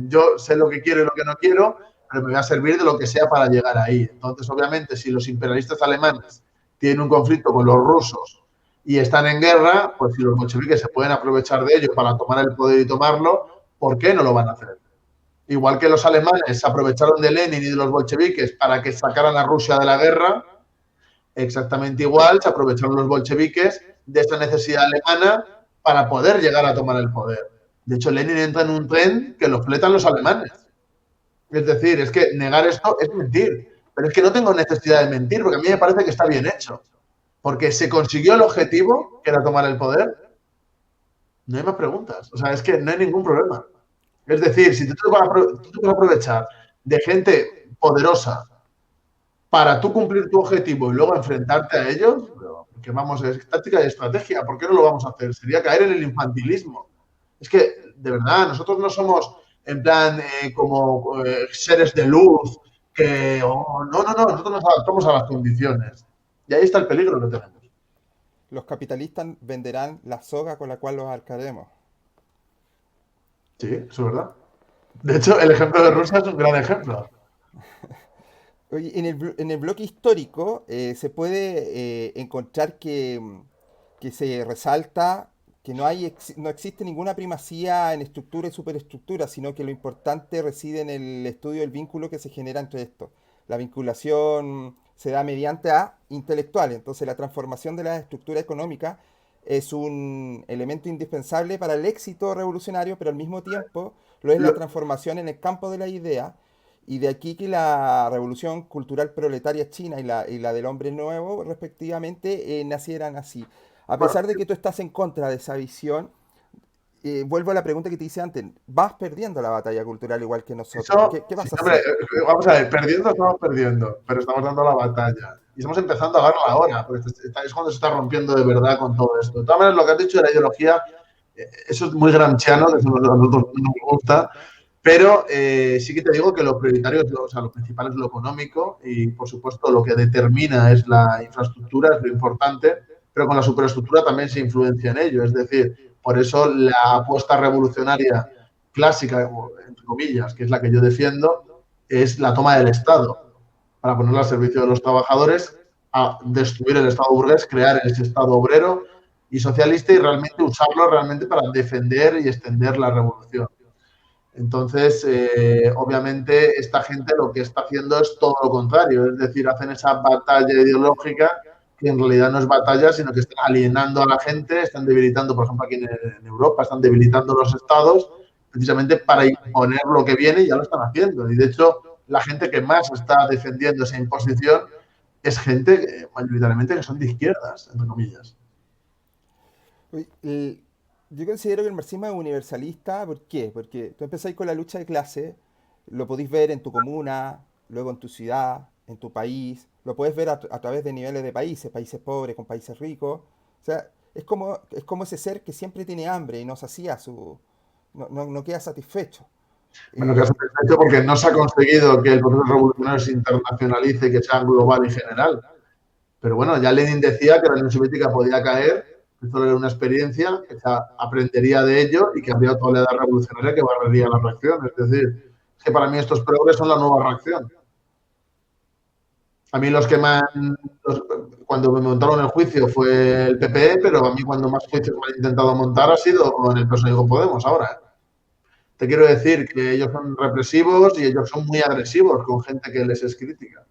Speaker 2: yo sé lo que quiero y lo que no quiero, pero me voy a servir de lo que sea para llegar ahí. Entonces, obviamente, si los imperialistas alemanes tienen un conflicto con los rusos y están en guerra, pues si los bolcheviques se pueden aprovechar de ello para tomar el poder y tomarlo, ¿por qué no lo van a hacer? Igual que los alemanes se aprovecharon de Lenin y de los bolcheviques para que sacaran a Rusia de la guerra, exactamente igual se aprovecharon los bolcheviques de esta necesidad alemana para poder llegar a tomar el poder. De hecho, Lenin entra en un tren que lo fletan los alemanes. Es decir, es que negar esto es mentir. Pero es que no tengo necesidad de mentir, porque a mí me parece que está bien hecho. porque se consiguió el objetivo, que era tomar el poder, no hay más preguntas. O sea, es que no hay ningún problema. Es decir, si tú te vas a aprovechar de gente poderosa para tú cumplir tu objetivo y luego enfrentarte a ellos, que vamos, es táctica y estrategia, ¿por qué no lo vamos a hacer? Sería caer en el infantilismo. Es que, de verdad, nosotros no somos en plan como seres de luz, que no, nosotros nos adaptamos a las condiciones. Y ahí está el peligro que tenemos.
Speaker 1: Los capitalistas venderán la soga con la cual los arcaremos.
Speaker 2: Sí, eso es verdad. De hecho, el ejemplo de Rusia es un gran ejemplo.
Speaker 1: Oye, en el bloque histórico se puede encontrar que se resalta que no existe ninguna primacía en estructura y superestructura, sino que lo importante reside en el estudio del vínculo que se genera entre estos. La vinculación se da mediante a intelectuales, entonces la transformación de la estructura económica es un elemento indispensable para el éxito revolucionario, pero al mismo tiempo lo es la
Speaker 2: Lo-
Speaker 1: transformación en el campo de la idea, y de aquí que la revolución cultural proletaria china y la del hombre nuevo, respectivamente, nacieran así. A
Speaker 2: bueno,
Speaker 1: pesar de que tú estás en contra de esa visión, vuelvo a la pregunta que te hice antes, vas perdiendo la batalla cultural igual que nosotros.
Speaker 2: eso,
Speaker 1: ¿Qué
Speaker 2: sí,
Speaker 1: vas a
Speaker 2: hombre,
Speaker 1: hacer?
Speaker 2: vamos a ver, perdiendo estamos perdiendo, pero estamos dando la batalla. Y estamos empezando a darla ahora, porque es cuando se está rompiendo de verdad con todo esto. De todas maneras, lo que has dicho de la ideología, eso es muy gramsciano, que eso a nosotros no nos gusta, pero sí que te digo que lo prioritario, o sea, lo principal es lo económico y, por supuesto, lo que determina es la infraestructura, es lo importante, pero con la superestructura también se influencia en ello. Es decir, por eso la apuesta revolucionaria clásica, entre comillas, que es la que yo defiendo, es la toma del Estado para ponerla al servicio de los trabajadores, a destruir el Estado burgués, crear ese Estado obrero y socialista y realmente usarlo realmente para defender y extender la revolución. Entonces, obviamente, esta gente lo que está haciendo es todo lo contrario, es decir, hacen esa batalla ideológica que en realidad no es batalla, sino que están alienando a la gente, están debilitando, por ejemplo, aquí en Europa, están debilitando los estados precisamente para imponer lo que viene y ya lo están haciendo. Y de hecho, la gente que más está defendiendo esa imposición es gente mayoritariamente que son de izquierdas, entre comillas.
Speaker 1: Uy, yo considero que el marxismo es universalista. ¿Por qué? Porque tú empezáis con la lucha de clase, lo podéis ver en tu comuna, luego en tu ciudad, en tu país, lo puedes ver a través de niveles de países, países pobres con países ricos. O sea, es como ese ser que siempre tiene hambre y no sacia no queda satisfecho.
Speaker 2: Bueno, que ha
Speaker 1: Eh,
Speaker 2: satisfecho porque no se ha conseguido que el proceso revolucionario se internacionalice y que sea global y general. Pero bueno, ya Lenin decía que la Unión Soviética podía caer, que esto era una experiencia, que se aprendería de ello y que habría otra oleada revolucionaria que barrería la reacción. Es decir, es que para mí estos progres son la nueva reacción. A mí los que más, cuando me montaron el juicio fue el PP, pero a mí cuando más juicios me han intentado montar ha sido con el PSOE Podemos ahora. Te quiero decir que ellos son represivos y ellos son muy agresivos con gente que les es crítica.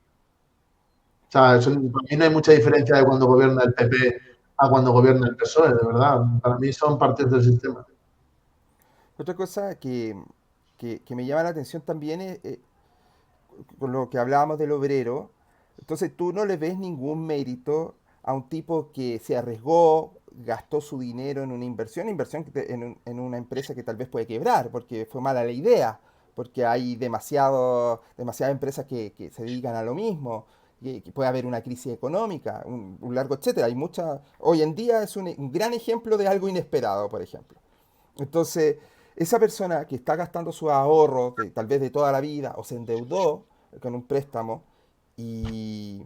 Speaker 2: O sea, para mí no hay mucha diferencia de cuando gobierna el PP a cuando gobierna el PSOE, de verdad. Para mí son partes del sistema.
Speaker 1: Otra cosa que me llama la atención también es, con lo que hablábamos del obrero. Entonces tú no le ves ningún mérito a un tipo que se arriesgó, gastó su dinero en una inversión en una empresa que tal vez puede quebrar, porque fue mala la idea, porque hay demasiadas empresas que se dedican a lo mismo, que puede haber una crisis económica, un largo etcétera. Hay muchas. Hoy en día es un gran ejemplo de algo inesperado, por ejemplo. Entonces, esa persona que está gastando sus ahorros, tal vez de toda la vida, o se endeudó con un préstamo y,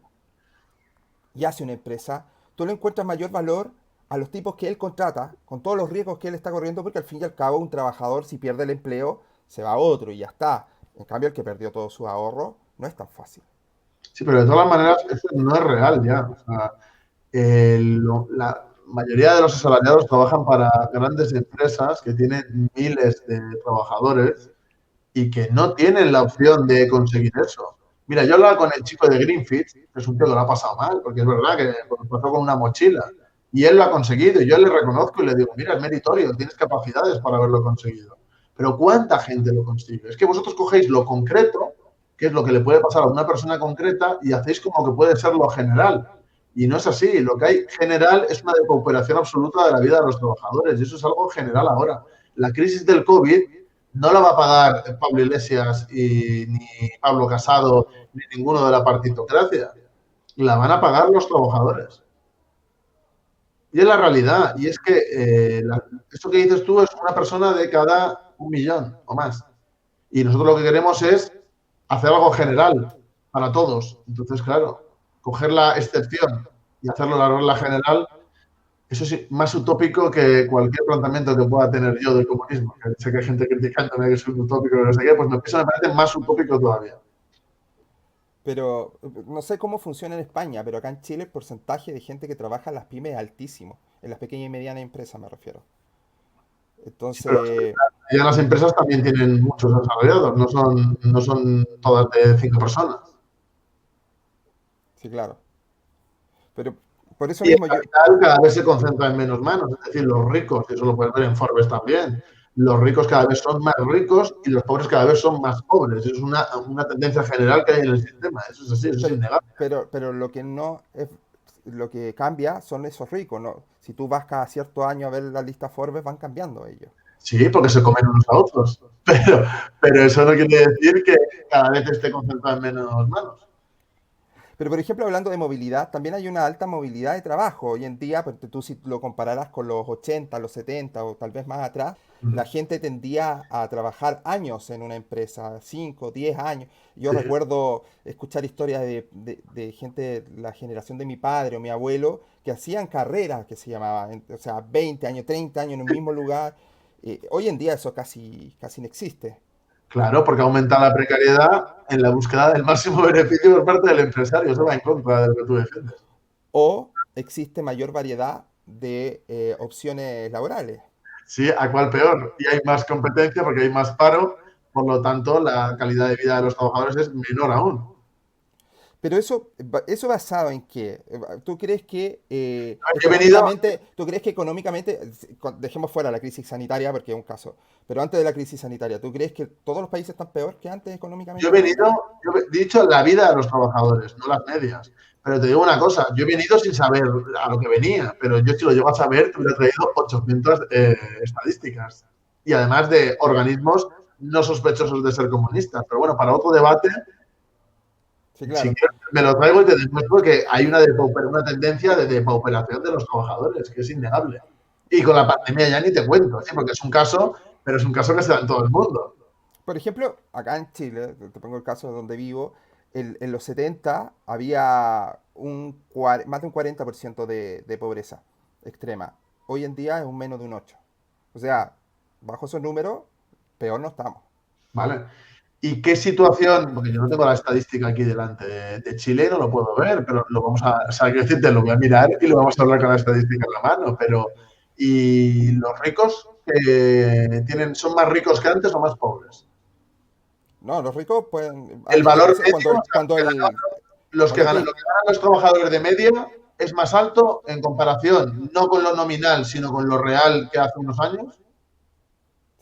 Speaker 1: y hace una empresa, tú le encuentras mayor valor a los tipos que él contrata, con todos los riesgos que él está corriendo, porque al fin y al cabo un trabajador, si pierde el empleo, se va a otro y ya está. En cambio, el que perdió todo su ahorro no es tan fácil.
Speaker 2: Sí, pero de todas maneras, eso no es real ya. O sea, la mayoría de los asalariados trabajan para grandes empresas que tienen miles de trabajadores y que no tienen la opción de conseguir eso. Mira, yo hablaba con el chico de Greenfield, que es un tío que lo ha pasado mal, porque es verdad que pasó con una mochila, y él lo ha conseguido, y yo le reconozco y le digo, mira, es meritorio, tienes capacidades para haberlo conseguido. Pero ¿cuánta gente lo consigue? Es que vosotros cogéis lo concreto, que es lo que le puede pasar a una persona concreta, y hacéis como que puede ser lo general. Y no es así. Lo que hay general es una depauperación absoluta de la vida de los trabajadores. Y eso es algo general ahora. La crisis del COVID no la va a pagar Pablo Iglesias ni Pablo Casado ni ninguno de la partitocracia. La van a pagar los trabajadores. Y es la realidad. Y es que esto que dices tú es una persona de cada 1.000.000 o más. Y nosotros lo que queremos es hacer algo general para todos. Entonces, claro, coger la excepción y hacerlo la regla general, eso es más utópico que cualquier planteamiento que pueda tener yo del comunismo. Que sé que hay gente criticándome que soy un utópico y no sé qué, pues eso me parece más utópico todavía.
Speaker 1: Pero no sé cómo funciona en España, pero acá en Chile el porcentaje de gente que trabaja en las pymes es altísimo. En las pequeñas y medianas empresas me refiero.
Speaker 2: Sí, pero
Speaker 1: Entonces,
Speaker 2: ya las empresas también tienen muchos asalariados, no son todas de 5 personas.
Speaker 1: sí, claro. Pero por eso
Speaker 2: Y el
Speaker 1: mismo yo,
Speaker 2: capital cada vez se concentra en menos manos, es decir, los ricos, y eso lo puedes ver en Forbes también, los ricos cada vez son más ricos y los pobres cada vez son más pobres. Eso es una tendencia general que hay en el sistema, eso es así, eso es
Speaker 1: pero,
Speaker 2: innegable.
Speaker 1: pero lo que no es, lo que cambia son esos ricos, ¿no? Si tú vas cada cierto año a ver la lista Forbes, van cambiando ellos.
Speaker 2: Sí, porque se comen unos a otros, pero eso no quiere decir que cada vez esté concentrado en menos manos.
Speaker 1: Pero por ejemplo, hablando de movilidad, también hay una alta movilidad de trabajo. Hoy en día, pues, tú si lo compararás con los 80, los 70 o tal vez más atrás, la gente tendía a trabajar años en una empresa, 5, 10 años. Yo
Speaker 2: Sí,
Speaker 1: recuerdo escuchar historias de gente de la generación de mi padre o mi abuelo que hacían carreras que se llamaban, o sea, 20 años, 30 años en un mismo lugar. Hoy en día eso casi no existe.
Speaker 2: claro, porque aumenta la precariedad en la búsqueda del máximo beneficio por parte del empresario. Eso va en contra de lo que tú defiendes.
Speaker 1: O existe mayor variedad de opciones laborales.
Speaker 2: Sí, ¿a cuál peor? Y hay más competencia porque hay más paro, por lo tanto, la calidad de vida de los trabajadores es menor aún.
Speaker 1: Pero eso basado en qué? ¿Tú crees que
Speaker 2: He venido,
Speaker 1: económicamente, dejemos fuera la crisis sanitaria porque es un caso, pero antes de la crisis sanitaria, ¿tú crees que todos los países están peor que antes
Speaker 2: yo he
Speaker 1: económicamente hablando?
Speaker 2: venido, yo he dicho la vida de los trabajadores, no las medias. Pero te digo una cosa, yo he venido sin saber a lo que venía, pero yo si lo llego a saber, te hubiera traído 800 estadísticas. Y además de organismos no sospechosos de ser comunistas. Pero bueno, para otro debate,
Speaker 1: Sí,
Speaker 2: si
Speaker 1: claro.
Speaker 2: quieres, me lo traigo y te demuestro que hay una tendencia de depauperación de los trabajadores, que es innegable. Y con la pandemia ya ni te cuento, ¿sí? Porque es un caso, pero es un caso que se da en todo el mundo.
Speaker 1: Por ejemplo, acá en Chile, te pongo el caso de donde vivo, en los 70 había más de un 40% de pobreza extrema. Hoy en día es un menos de un 8. O sea, bajo esos números, peor no estamos.
Speaker 2: ¿Vale? ¿Y qué situación? Porque yo no tengo la estadística aquí delante de Chile, no lo puedo ver, pero lo vamos a, o sea, quiero decirte, lo voy a mirar y lo vamos a hablar con la estadística en la mano, pero ¿y los ricos que son más ricos que antes o más pobres?
Speaker 1: No, los ricos pueden.
Speaker 2: El
Speaker 1: Hay
Speaker 2: valor
Speaker 1: diferencias
Speaker 2: medio, o sea,
Speaker 1: cuando tú.
Speaker 2: lo que ganan los trabajadores de media es más alto en comparación, no con lo nominal, sino con lo real que hace unos años.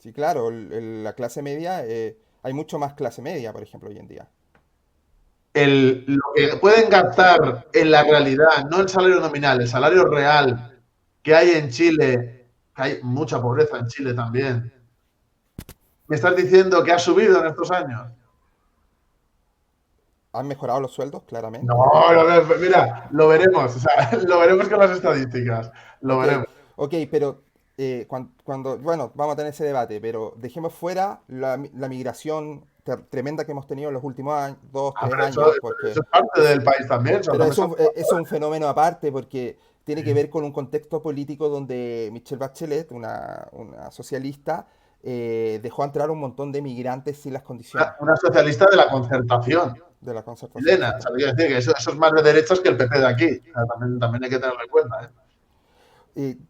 Speaker 1: Sí, claro, la clase media, hay mucho más clase media, por ejemplo, hoy en día.
Speaker 2: Lo que pueden gastar en la realidad, no el salario nominal, el salario real que hay en Chile, que hay mucha pobreza en Chile también. ¿Me estás diciendo que ha subido en estos años?
Speaker 1: Han mejorado los sueldos,
Speaker 2: No,
Speaker 1: claramente.
Speaker 2: mira, lo veremos, o sea, lo veremos con las estadísticas, lo
Speaker 1: Ok,
Speaker 2: veremos.
Speaker 1: ok, pero bueno, vamos a tener ese debate, pero dejemos fuera la migración tremenda que hemos tenido en los últimos años, dos,
Speaker 2: Ah,
Speaker 1: tres
Speaker 2: pero
Speaker 1: años,
Speaker 2: eso
Speaker 1: porque
Speaker 2: es parte
Speaker 1: es,
Speaker 2: del país también, o sea,
Speaker 1: pero
Speaker 2: también son...
Speaker 1: es un fenómeno aparte, porque tiene que ver con un contexto político donde Michelle Bachelet, una socialista, dejó entrar un montón de migrantes sin las condiciones
Speaker 2: una socialista de la concertación
Speaker 1: de la concertación,
Speaker 2: chilena, o sea,
Speaker 1: exactamente.
Speaker 2: quiero decir que eso es más de derechas que el PP de aquí, o sea, también hay que tenerlo en cuenta, ¿eh?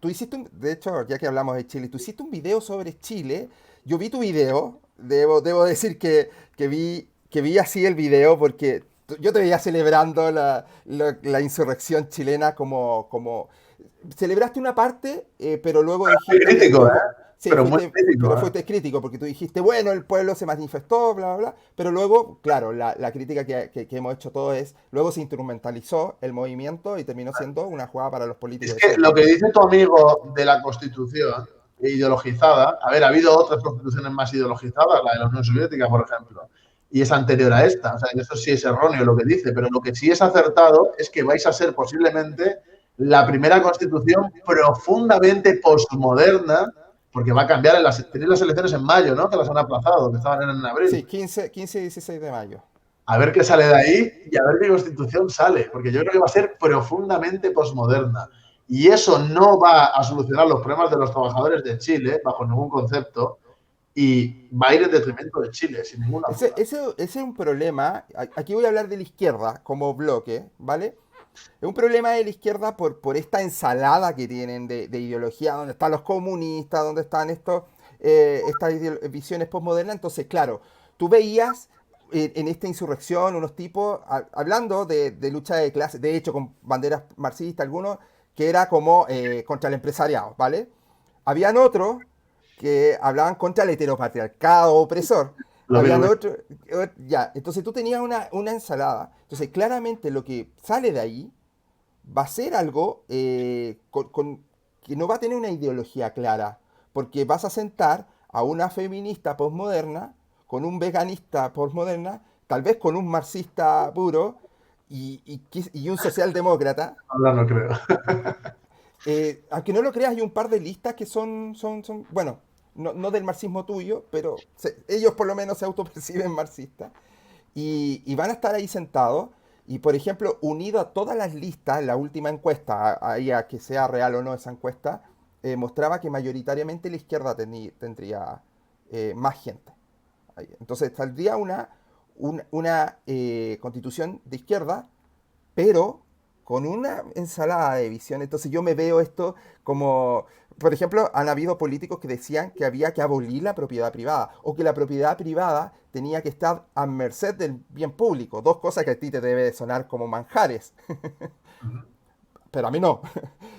Speaker 1: Tú de hecho, ya que hablamos de Chile, tú hiciste un video sobre Chile. Yo vi tu video, debo decir que vi así el video porque yo te veía celebrando la insurrección chilena celebraste una parte, pero luego
Speaker 2: Muy
Speaker 1: dijiste que
Speaker 2: crítico,
Speaker 1: todo,
Speaker 2: ¿eh?
Speaker 1: Sí,
Speaker 2: pero muy crítico,
Speaker 1: pero
Speaker 2: ¿eh?
Speaker 1: fuiste crítico porque tú dijiste, bueno, el pueblo se manifestó, bla, bla, bla. Pero luego, claro, la crítica que hemos hecho todos es, luego se instrumentalizó el movimiento y terminó siendo una jugada para los políticos
Speaker 2: Es
Speaker 1: de
Speaker 2: que lo
Speaker 1: siempre.
Speaker 2: que dice tu amigo de la Constitución ideologizada, a ver, ha habido otras constituciones más ideologizadas, la de la Unión Soviética, por ejemplo, y es anterior a esta, o sea, eso sí es erróneo lo que dice, pero lo que sí es acertado es que vais a ser posiblemente la primera constitución profundamente postmoderna, porque va a cambiar, tenéis las elecciones en mayo, ¿no? Que las han aplazado, que estaban en abril.
Speaker 1: Sí, 15 y 16 de mayo.
Speaker 2: A ver qué sale de ahí y a ver qué constitución sale, porque yo creo que va a ser profundamente posmoderna. Y eso no va a solucionar los problemas de los trabajadores de Chile, bajo ningún concepto, y va a ir en detrimento de Chile, sin ninguna duda.
Speaker 1: Ese es un problema. Aquí voy a hablar de la izquierda como bloque, ¿vale? Es un problema de la izquierda por esta ensalada que tienen de ideología, donde están los comunistas, donde están estas visiones postmodernas. Entonces, claro, tú veías en esta insurrección unos tipos hablando de lucha de clases, de hecho con banderas marxistas, algunos, que era como contra el empresariado, ¿vale? Habían otros que hablaban contra el heteropatriarcado opresor.
Speaker 2: Lo
Speaker 1: Habían
Speaker 2: mismo.
Speaker 1: otros, ya, entonces tú tenías una ensalada. Entonces, claramente lo que sale de ahí va a ser algo que no va a tener una ideología clara, porque vas a sentar a una feminista postmoderna con un veganista postmoderna, tal vez con un marxista puro y un socialdemócrata.
Speaker 2: Ahora no creo.
Speaker 1: Aunque no lo creas, hay un par de listas que son bueno, no del marxismo tuyo, pero ellos por lo menos se autoperciben marxistas y van a estar ahí sentados. Y por ejemplo, unido a todas las listas, la última encuesta, ahí a que sea real o no esa encuesta, mostraba que mayoritariamente la izquierda tendría más gente. Entonces saldría una constitución de izquierda, pero con una ensalada de visión. Entonces yo me veo esto como, por ejemplo, han habido políticos que decían que había que abolir la propiedad privada o que la propiedad privada tenía que estar a merced del bien público. Dos cosas que a ti te debe de sonar como manjares, pero a mí no.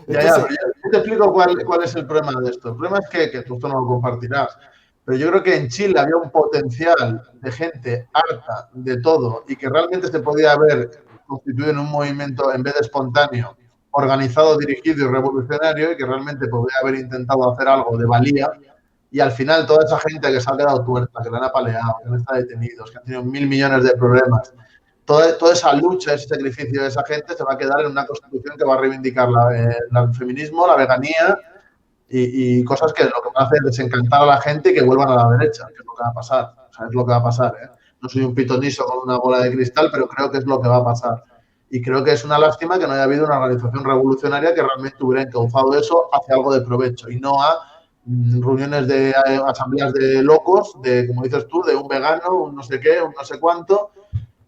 Speaker 2: Ya, ya,
Speaker 1: Entonces,
Speaker 2: pero yo te explico cuál es el problema de esto. El problema es que tú esto no lo compartirás, pero yo creo que en Chile había un potencial de gente harta de todo y que realmente se podía haber constituido en un movimiento, en vez de espontáneo, organizado, dirigido y revolucionario, y que realmente podría haber intentado hacer algo de valía. Y al final toda esa gente que se ha quedado tuerta, que le han apaleado, que no está detenidos, que han tenido 1.000 millones de problemas, toda esa lucha, ese sacrificio de esa gente se va a quedar en una constitución que va a reivindicar el feminismo, la veganía y cosas que lo que van a hacer es desencantar a la gente y que vuelvan a la derecha, que es lo que va a pasar. O sea, es lo que va a pasar. ¿Eh? No soy un pitoniso con una bola de cristal, pero creo que es lo que va a pasar. Y creo que es una lástima que no haya habido una organización revolucionaria que realmente hubiera encauzado eso hacia algo de provecho y no a reuniones de asambleas de locos, de, como dices tú, de un vegano, un no sé qué, un no sé cuánto,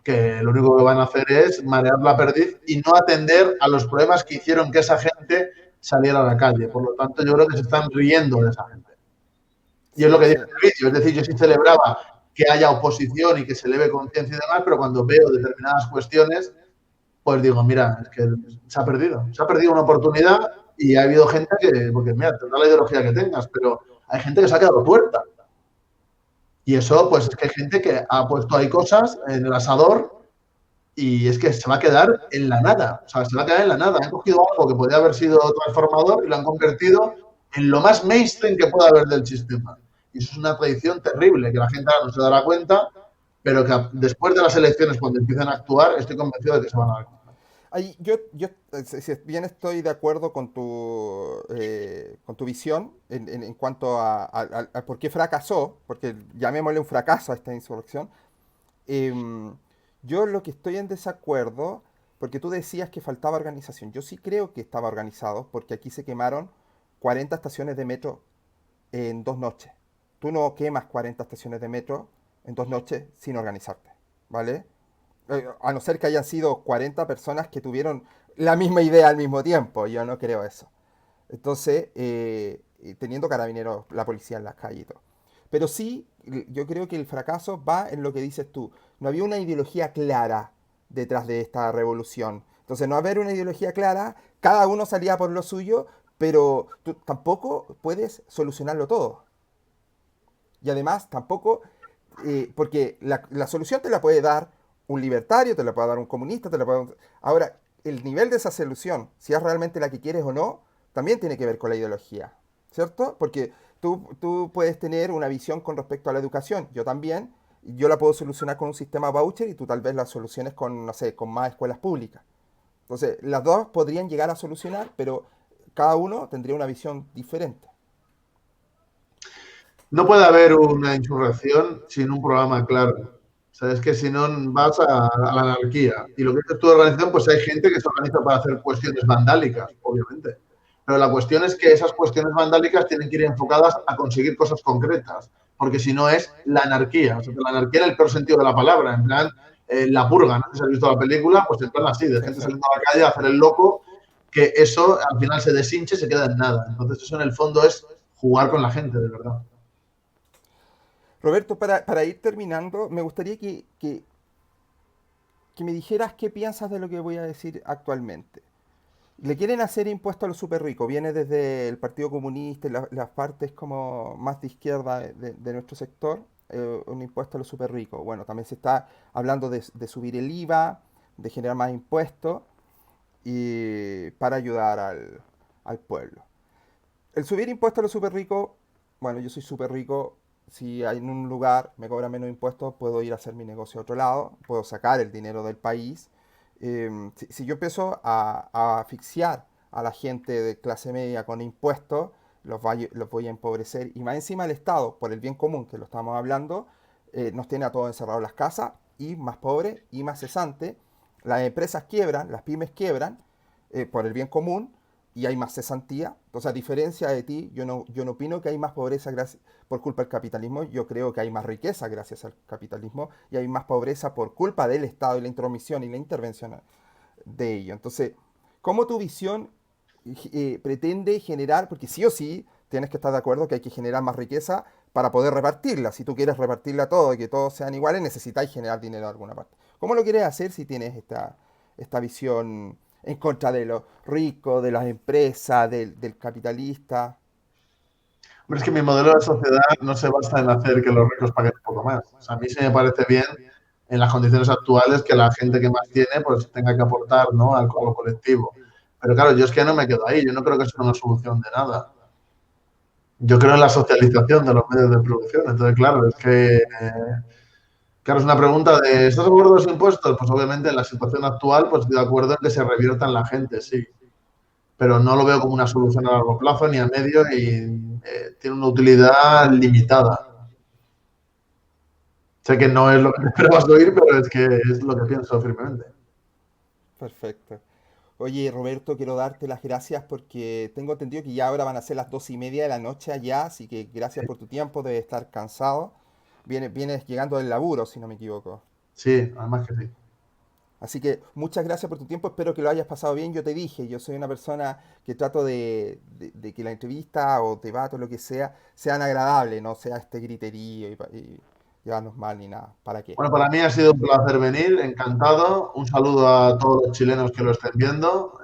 Speaker 2: que lo único que van a hacer es marear la perdiz y no atender a los problemas que hicieron que esa gente saliera a la calle. Por lo tanto, yo creo que se están riendo de esa gente. Y es lo
Speaker 1: sí,
Speaker 2: que dice
Speaker 1: sí.
Speaker 2: el vídeo. Es decir, yo sí celebraba que haya oposición y que se eleve conciencia y demás, pero cuando veo determinadas cuestiones, pues digo, mira, es que se ha perdido una oportunidad y ha habido gente que, porque mira, tendrá la ideología que tengas, pero hay gente que se ha quedado tuerta. Y eso, pues es que hay gente que ha puesto ahí cosas en el asador y es que se va a quedar en la nada. O sea, se va a quedar en la nada. Han cogido algo que podría haber sido transformador y lo han convertido en lo más mainstream que pueda haber del sistema. Y eso es una tradición terrible, que la gente ahora no se dará cuenta, pero que después de las elecciones, cuando empiecen a actuar, estoy convencido de que se van a dar cuenta.
Speaker 1: Si bien estoy de acuerdo con tu visión en cuanto a por qué fracasó, porque llamémosle un fracaso a esta insurrección. em, yo lo que estoy en desacuerdo, porque tú decías que faltaba organización. Yo sí creo que estaba organizado, porque aquí se quemaron 40 estaciones de metro en 2 noches. Tú no quemas 40 estaciones de metro en 2 noches sin organizarte, ¿vale? A no ser que hayan sido 40 personas que tuvieron la misma idea al mismo tiempo. Yo no creo eso. Entonces, teniendo carabineros, la policía en las calles y todo. Pero sí, yo creo que el fracaso va en lo que dices tú. No había una ideología clara detrás de esta revolución. Entonces, no haber una ideología clara, cada uno salía por lo suyo, pero tú tampoco puedes solucionarlo todo. Y además tampoco, porque la solución te la puede dar un libertario, te la puede dar un comunista, te la puede dar Ahora, el nivel de esa solución, si es realmente la que quieres o no, también tiene que ver con la ideología, ¿cierto? Porque tú puedes tener una visión con respecto a la educación, yo también, y yo la puedo solucionar con un sistema voucher y tú tal vez la soluciones con, no sé, con más escuelas públicas. Entonces, las dos podrían llegar a solucionar, pero cada uno tendría una visión diferente.
Speaker 2: No puede haber una insurrección sin un programa claro. O sea, es que si no vas a la anarquía. Y lo que es tu organización, pues hay gente que se organiza para hacer cuestiones vandálicas, obviamente. Pero la cuestión es que esas cuestiones vandálicas tienen que ir enfocadas a conseguir cosas concretas, porque si no es la anarquía. O sea, la anarquía en el peor sentido de la palabra, en plan la purga, ¿no? Si has visto la película, pues en plan así, de
Speaker 1: Sí,
Speaker 2: gente
Speaker 1: sí.
Speaker 2: saliendo a la calle a hacer el loco, que eso al final se deshinche y se queda en nada. Entonces eso en el fondo es jugar con la gente, de verdad.
Speaker 1: Roberto, para ir terminando, me gustaría que me dijeras qué piensas de lo que voy a decir actualmente. Le quieren hacer impuesto a los súper ricos, viene desde el Partido Comunista y las partes como más de izquierda de nuestro sector, un impuesto a los súper ricos. Bueno, también se está hablando de subir el IVA, de generar más impuestos y para ayudar al pueblo. El subir impuestos a los súper ricos, bueno, yo soy súper rico, si en un lugar me cobran menos impuestos, puedo ir a hacer mi negocio a otro lado, puedo sacar el dinero del país. Si yo empiezo a asfixiar a la gente de clase media con impuestos, los voy a empobrecer. Y más encima el Estado, por el bien común que lo estamos hablando, nos tiene a todos encerrados en las casas y más pobres y más cesantes. Las empresas quiebran, las pymes quiebran por el bien común y hay más cesantía. Entonces, a diferencia de ti, yo no opino que hay más pobreza por culpa del capitalismo. Yo creo que hay más riqueza gracias al capitalismo y hay más pobreza por culpa del Estado y la intromisión y la intervención de ello. Entonces, ¿cómo tu visión pretende generar, porque sí o sí tienes que estar de acuerdo que hay que generar más riqueza para poder repartirla? Si tú quieres repartirla todo y que todos sean iguales, necesitáis generar dinero de alguna parte. ¿Cómo lo quieres hacer si tienes esta visión en contra de los ricos, de las empresas, del capitalista?
Speaker 2: Hombre, es que mi modelo de sociedad no se basa en hacer que los ricos paguen un poco más. O sea, a mí sí me parece bien en las condiciones actuales que la gente que más tiene pues tenga que aportar, ¿no?, a lo colectivo. Pero claro, yo es que no me quedo ahí. Yo no creo que sea una solución de nada. Yo creo en la socialización de los medios de producción. Entonces, claro, es que claro, es una pregunta de ¿estás de acuerdo con los impuestos? Pues obviamente en la situación actual pues estoy de acuerdo en que se revierta en la gente, sí. Pero no lo veo como una solución a largo plazo ni a medio y tiene una utilidad limitada. Sé que no es lo que esperabas oír, pero es que es lo que pienso firmemente.
Speaker 1: Perfecto. Oye, Roberto, quiero darte las gracias porque tengo entendido que ya ahora van a ser las 2:30 de la noche allá, así que gracias por tu tiempo, debes estar cansado. Vienes llegando del laburo, si no me equivoco.
Speaker 2: Sí, además que sí.
Speaker 1: Así que muchas gracias por tu tiempo, espero que lo hayas pasado bien. Yo te dije, yo soy una persona que trato de que la entrevista o debate o lo que sea sean agradables, no sea este griterío y llevarnos mal ni nada. ¿Para qué?
Speaker 2: Bueno, para mí ha sido un placer venir, encantado. Un saludo a todos los chilenos que lo estén viendo.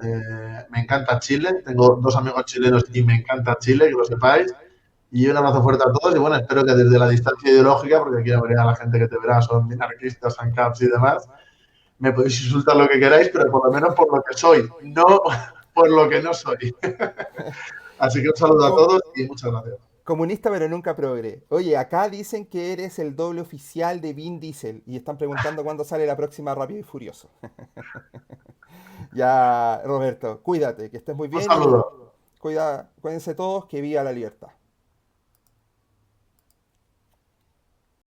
Speaker 2: Me encanta Chile, tengo dos amigos chilenos y me encanta Chile, que lo sepáis. Y un abrazo fuerte a todos y bueno, espero que desde la distancia ideológica, porque aquí la mayoría de la gente que te verá son minarquistas, ANCAPs y demás, me podéis insultar lo que queráis, pero por lo menos por lo que soy, no por lo que no soy. Así que un saludo a
Speaker 1: Co-
Speaker 2: todos y muchas gracias.
Speaker 1: Comunista pero nunca progre. Oye, acá dicen que eres el doble oficial de Vin Diesel y están preguntando cuándo sale la próxima Rápido y Furioso. Ya, Roberto, cuídate, que estés muy
Speaker 2: Un
Speaker 1: bien y
Speaker 2: saludo.
Speaker 1: cuídense todos, que viva la libertad.